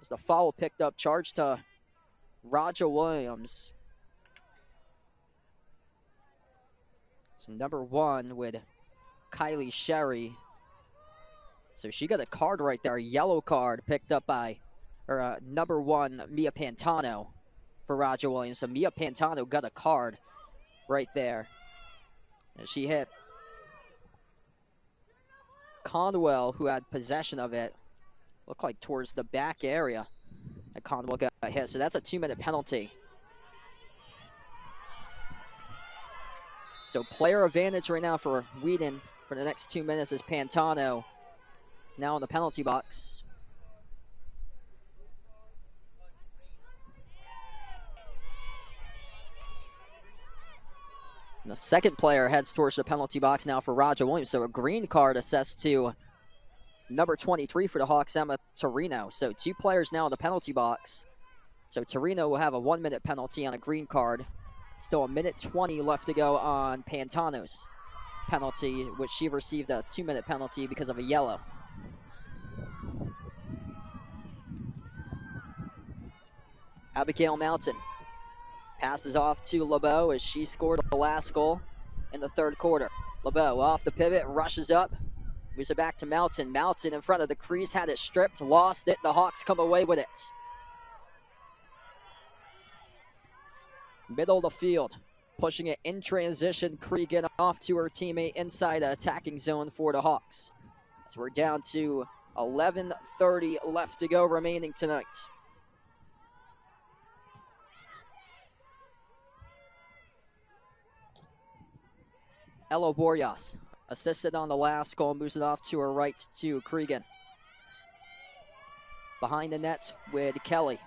As the foul picked up, charge to Roger Williams. So number 1 with Kylie Sherry. So she got a card right there, a yellow card picked up by number 1, Mia Pantano for Roger Williams. So Mia Pantano got a card right there. And she hit Conwell, who had possession of it, looked like towards the back area. And Conwell got hit, so that's a 2-minute penalty. So player advantage right now for Wheaton for the next 2 minutes as Pantano is now in the penalty box. And the second player heads towards the penalty box now for Roger Williams. So a green card assessed to number 23 for the Hawks, Emma Torino. So 2 players now in the penalty box. So Torino will have a 1-minute penalty on a green card. Still a minute 20 left to go on Pantano's penalty, which she received a 2-minute penalty because of a yellow. Abigail Mountain passes off to LeBeau as she scored the last goal in the third quarter. LeBeau off the pivot, rushes up, moves it back to Mountain. Mountain in front of the crease, had it stripped, lost it. The Hawks come away with it. Middle of the field, pushing it in transition. Cregan off to her teammate inside the attacking zone for the Hawks. So we're down to 11:30 left to go remaining tonight. Ella Borjas assisted on the last goal, moves it off to her right to Cregan. Behind the net with Kelly.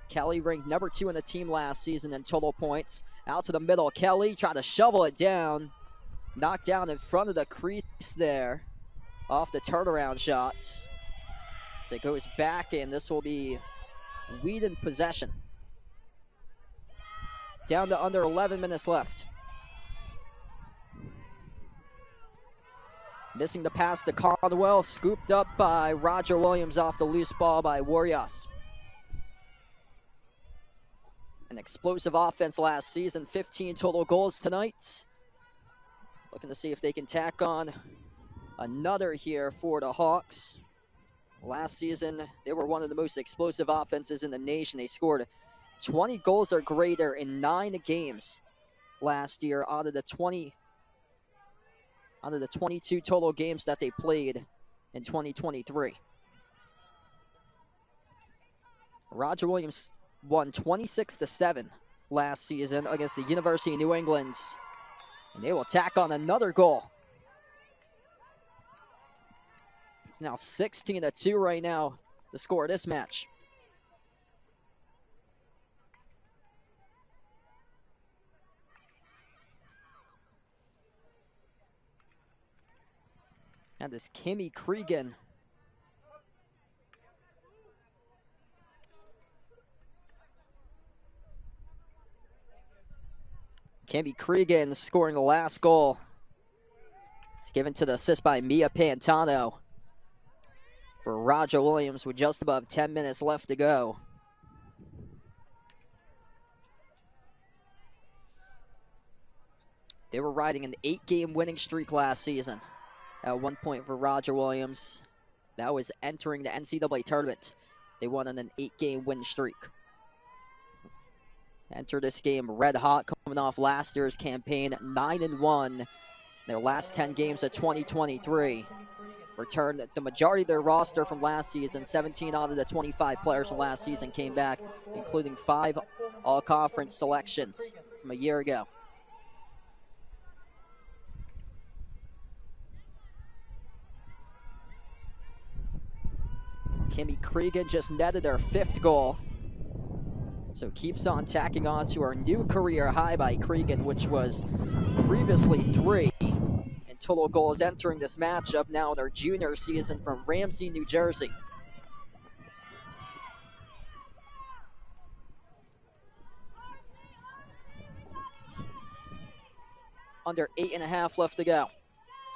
Kelly ranked number 2 in the team last season in total points. Out to the middle, Kelly tried to shovel it down. Knocked down in front of the crease there. Off the turnaround shots. So it goes back, and this will be Wheaton possession. Down to under 11 minutes left. Missing the pass to Conwell, scooped up by Roger Williams off the loose ball by Warriors. An explosive offense last season, 15 total goals tonight. Looking to see if they can tack on another here for the Hawks. Last season, they were one of the most explosive offenses in the nation. They scored 20 goals or greater in 9 games last year out of the 22 total games that they played in 2023. Roger Williams won 26-7 last season against the University of New England, and they will tack on another goal. It's now 16-2 right now to score this match. And this Kimmy Cregan. Kimmy Cregan scoring the last goal. It's given to the assist by Mia Pantano for Roger Williams with just above 10 minutes left to go. They were riding an 8-game winning streak last season. At one point for Roger Williams, that was entering the NCAA tournament. They won on an 8-game win streak. Enter this game red hot, coming off last year's campaign, 9-1. Their last 10 games of 2023. Returned the majority of their roster from last season. 17 out of the 25 players from last season came back, including 5 all-conference selections from a year ago. Kimmy Cregan just netted her 5th goal. So keeps on tacking on to her new career high by Cregan, which was previously 3 in total goals entering this matchup now in her junior season from Ramsey, New Jersey. Under 8.5 left to go.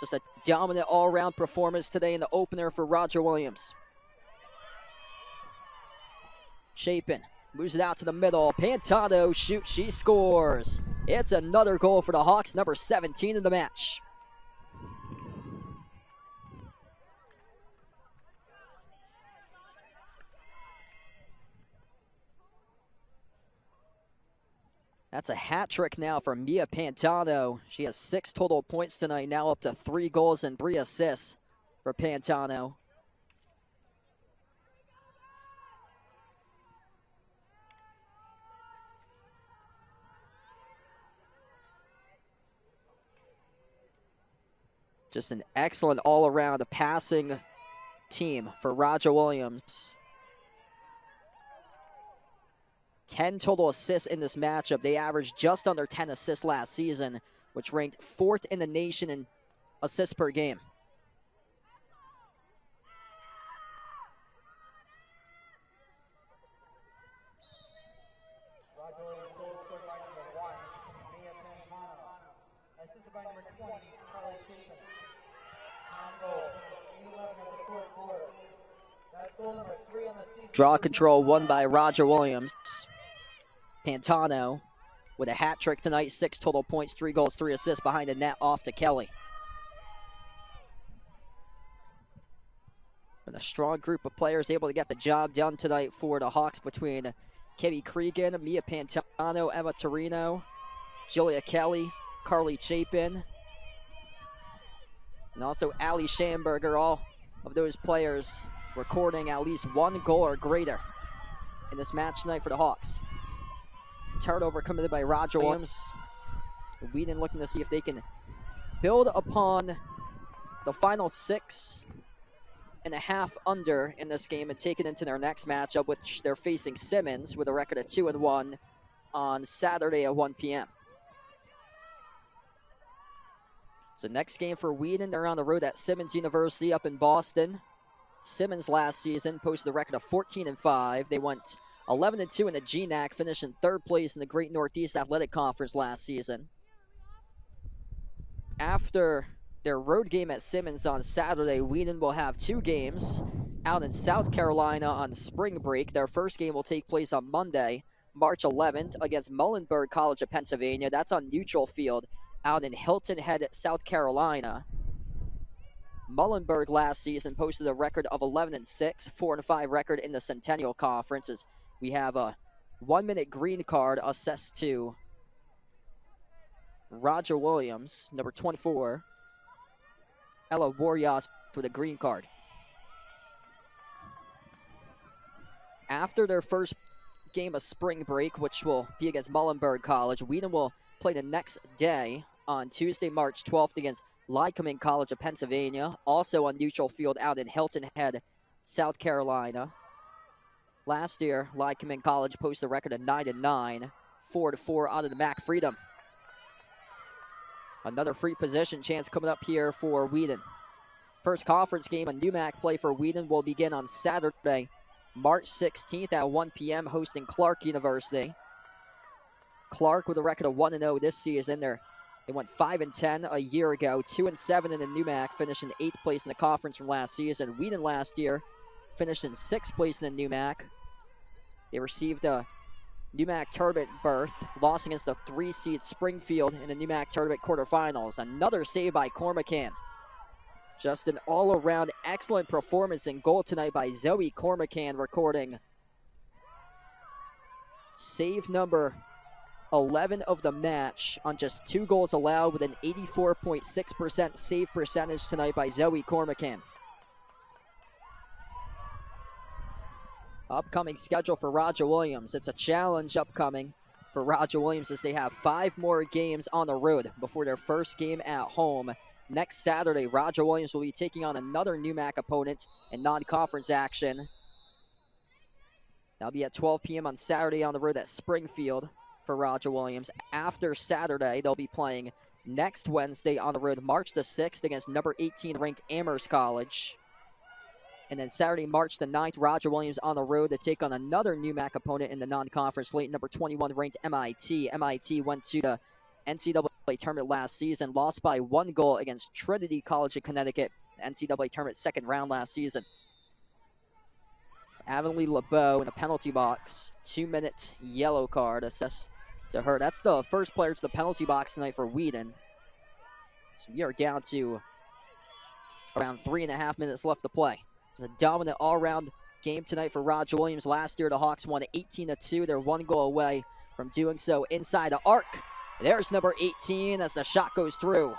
Just a dominant all-around performance today in the opener for Roger Williams. Chapin moves it out to the middle. Pantano shoots, she scores. It's another goal for the Hawks, number 17 in the match. That's a hat trick now for Mia Pantano. She has 6 total points tonight, now up to 3 goals and 3 assists for Pantano. Just an excellent all-around passing team for Roger Williams. 10 total assists in this matchup. They averaged just under 10 assists last season, which ranked 4th in the nation in assists per game. Roger Williams goal scored by number 1, Mia Pantano. Assisted by number 20, Carly Chapin. Goal, 11 of the fourth quarter. That's goal number 3 on the season. Draw control won by Roger Williams. Pantano with a hat trick tonight, 6 total points, 3 goals, 3 assists behind the net off to Kelly. And a strong group of players able to get the job done tonight for the Hawks between Kimmy Cregan, Mia Pantano, Emma Torino, Julia Kelly, Carly Chapin, and also Ali Schamberger. All of those players recording at least 1 goal or greater in this match tonight for the Hawks. Turnover committed by Roger Williams. Wheaton looking to see if they can build upon the final 6.5 under in this game and take it into their next matchup, which they're facing Simmons with a record of 2-1 on Saturday at 1 p.m. So next game for Wheaton, they're on the road at Simmons University up in Boston. Simmons last season posted a record of 14-5. They went 11-2 in the GNAC, finishing 3rd place in the Great Northeast Athletic Conference last season. After their road game at Simmons on Saturday, Wheaton will have 2 games out in South Carolina on spring break. Their first game will take place on Monday, March 11th, against Muhlenberg College of Pennsylvania. That's on neutral field out in Hilton Head, South Carolina. Muhlenberg last season posted a record of 11-6, 4-5 record in the Centennial Conference. As we have a 1-minute green card assessed to Roger Williams, number 24. Ella Warriors with a green card. After their first game of spring break, which will be against Muhlenberg College, Wheaton will play the next day on Tuesday, March 12th against Lycoming College of Pennsylvania, also on neutral field out in Hilton Head, South Carolina. Last year, Lycoming College posted a record of 9-9, 4-4 out of the MAC Freedom. Another free possession chance coming up here for Wheaton. First conference game of new MAC play for Wheaton will begin on Saturday, March 16th at 1 p.m. hosting Clark University. Clark with a record of 1-0 this season. They went 5-10 a year ago, 2-7 in the new MAC, finishing 8th place in the conference from last season. Wheaton last year finished in 6th place in the new MAC. They received a new MAC tournament berth, lost against the 3-seed Springfield in the new MAC tournament quarterfinals. Another save by Cormacan. Just an all-around excellent performance in goal tonight by Zoe Cormacan, recording save number 11 of the match on just 2 goals allowed, with an 84.6% save percentage tonight by Zoe Cormacan. Upcoming schedule for Roger Williams. It's a challenge upcoming for Roger Williams as they have 5 more games on the road before their first game at home. Next Saturday, Roger Williams will be taking on another new MAC opponent in non-conference action. That'll be at 12 p.m. on Saturday on the road at Springfield for Roger Williams. After Saturday, they'll be playing next Wednesday on the road, March the 6th, against number 18 ranked Amherst College. And then Saturday, March the 9th, Roger Williams on the road to take on another new MAC opponent in the non-conference slate, number 21 ranked MIT. MIT went to the NCAA tournament last season, lost by 1 goal against Trinity College of Connecticut, NCAA tournament second round last season. Avonlea LeBeau in the penalty box, 2-minute yellow card assessed to her. That's the first player to the penalty box tonight for Wheaton. So we are down to around 3.5 minutes left to play. It's a dominant all-around game tonight for Roger Williams. Last year, the Hawks won 18-2. They're 1 goal away from doing so inside the arc. There's number 18 as the shot goes through.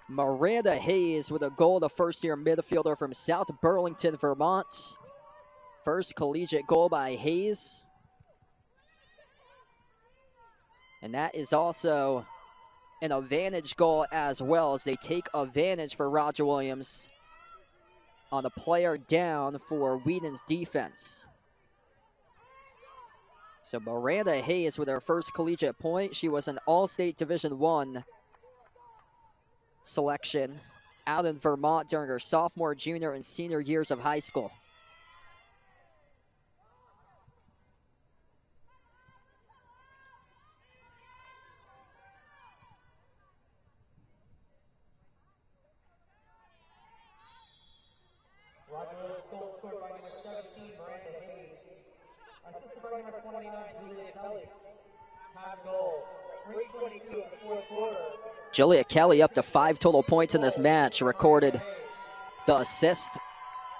Miranda Hayes with a goal, the first-year midfielder from South Burlington, Vermont. First collegiate goal by Hayes. And that is also an advantage goal as well, as they take advantage for Roger Williams on a player down for Wheaton's defense. So Miranda Hayes with her first collegiate point. She was an All-State Division I selection out in Vermont during her sophomore, junior, and senior years of high school. Roger Williams goal scored by number 17, Miranda Hayes. Assisted by number 29, Julia Kelly. Time goal, 3:22 in the fourth quarter. Julia Kelly up to 5 total points in this match, recorded the assist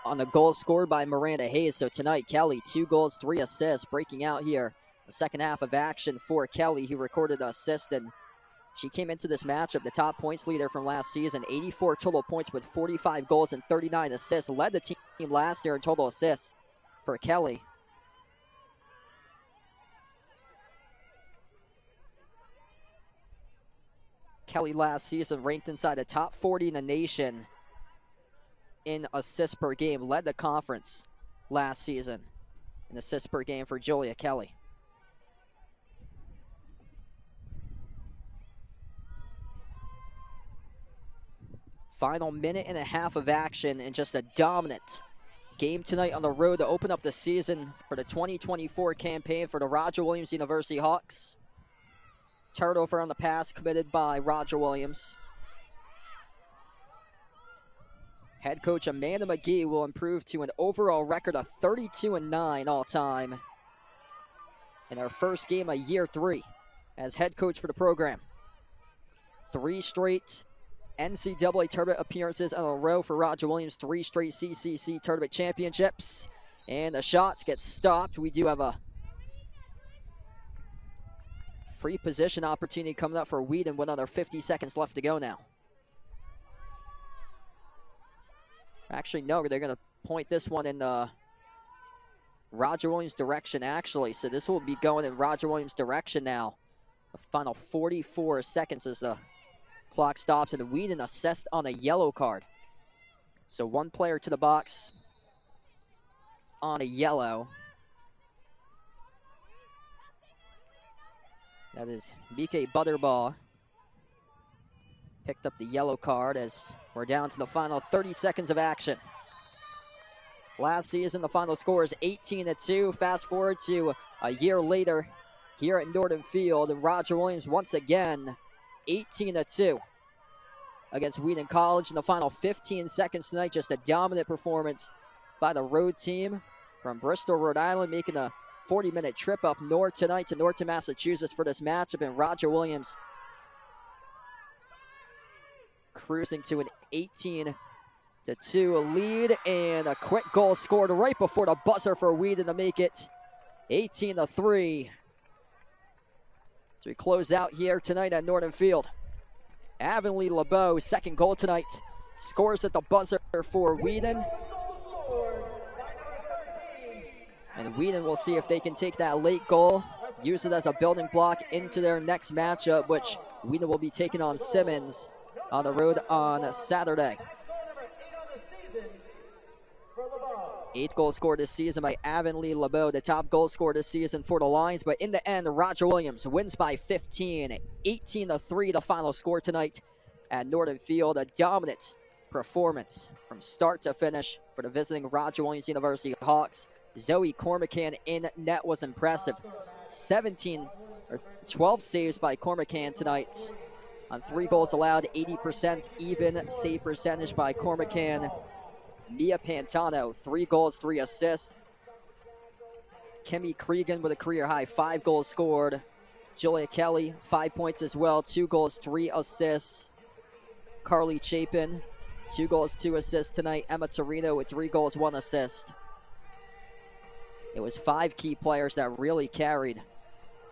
on the goal scored by Miranda Hayes. So tonight, Kelly, 2 goals, 3 assists, breaking out here. The second half of action for Kelly, who recorded the assist, and she came into this matchup the top points leader from last season, 84 total points with 45 goals and 39 assists. Led the team last year in total assists for Kelly. Kelly last season ranked inside the top 40 in the nation in assists per game. Led the conference last season in assists per game for Julia Kelly. Final minute and a half of action, and just a dominant game tonight on the road to open up the season for the 2024 campaign for the Roger Williams University Hawks. Turnover on the pass committed by Roger Williams. Head coach Amanda McGee will improve to an overall record of 32-9 all-time in her first game of year 3 as head coach for the program. 3 straight NCAA tournament appearances in a row for Roger Williams, 3 straight CCC tournament championships. And the shots get stopped. We do have a free position opportunity coming up for Wheaton with another 50 seconds left to go now. Actually, no, they're going to point this one in Roger Williams' direction, actually. So this will be going in Roger Williams' direction now. The final 44 seconds as the clock stops, and Wheaton assessed on a yellow card. So 1 player to the box on a yellow. That is BK Butterball. Picked up the yellow card as we're down to the final 30 seconds of action. Last season, the final score is 18-2. Fast forward to a year later here at Norton Field, and Roger Williams once again 18-2 against Wheaton College in the final 15 seconds tonight. Just a dominant performance by the road team from Bristol, Rhode Island, making a 40-minute trip up north tonight to Norton, Massachusetts for this matchup, and Roger Williams cruising to an 18-2 lead, and a quick goal scored right before the buzzer for Wheaton to make it 18-3. So we close out here tonight at Norton Field. Avonlea LeBeau, second goal tonight, scores at the buzzer for Wheaton. And Wheaton will see if they can take that late goal, use it as a building block into their next matchup, which Wheaton will be taking on Simmons on the road on Saturday. 8th goal scored this season by Avonlea LeBeau, the top goal scorer this season for the Lions. But in the end, Roger Williams wins by 15, 18-3 the final score tonight at Norton Field. A dominant performance from start to finish for the visiting Roger Williams University Hawks. Zoe Cormacan in net was impressive. 12 saves by Cormacan tonight on 3 goals allowed, 80% even save percentage by Cormacan. Mia Pantano, 3 goals, 3 assists. Kimmy Cregan with a career high 5 goals scored. Julia Kelly, 5 points as well, 2 goals, 3 assists. Carly Chapin, 2 goals, 2 assists tonight. Emma Torino with 3 goals, 1 assist. It was 5 key players that really carried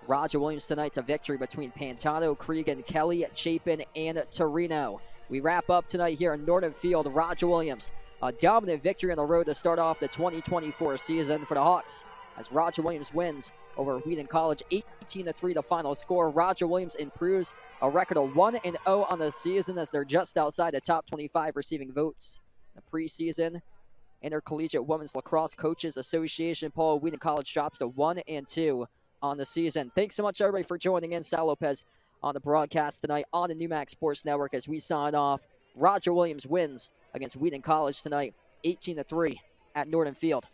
Roger Williams tonight to victory between Pantano, Cregan, Kelly, Chapin, and Torino. We wrap up tonight here in Norton Field. Roger Williams, a dominant victory on the road to start off the 2024 season for the Hawks as Roger Williams wins over Wheaton College 18-3 the final score. Roger Williams improves a record of 1-0 on the season as they're just outside the top 25 receiving votes in the preseason. Intercollegiate Women's Lacrosse Coaches Association poll, Wheaton College drops to 1-2 on the season. Thanks so much, everybody, for joining in. Sal Lopez on the broadcast tonight on the NewMax Sports Network as we sign off. Roger Williams wins against Wheaton College tonight, 18-3 at Norton Field.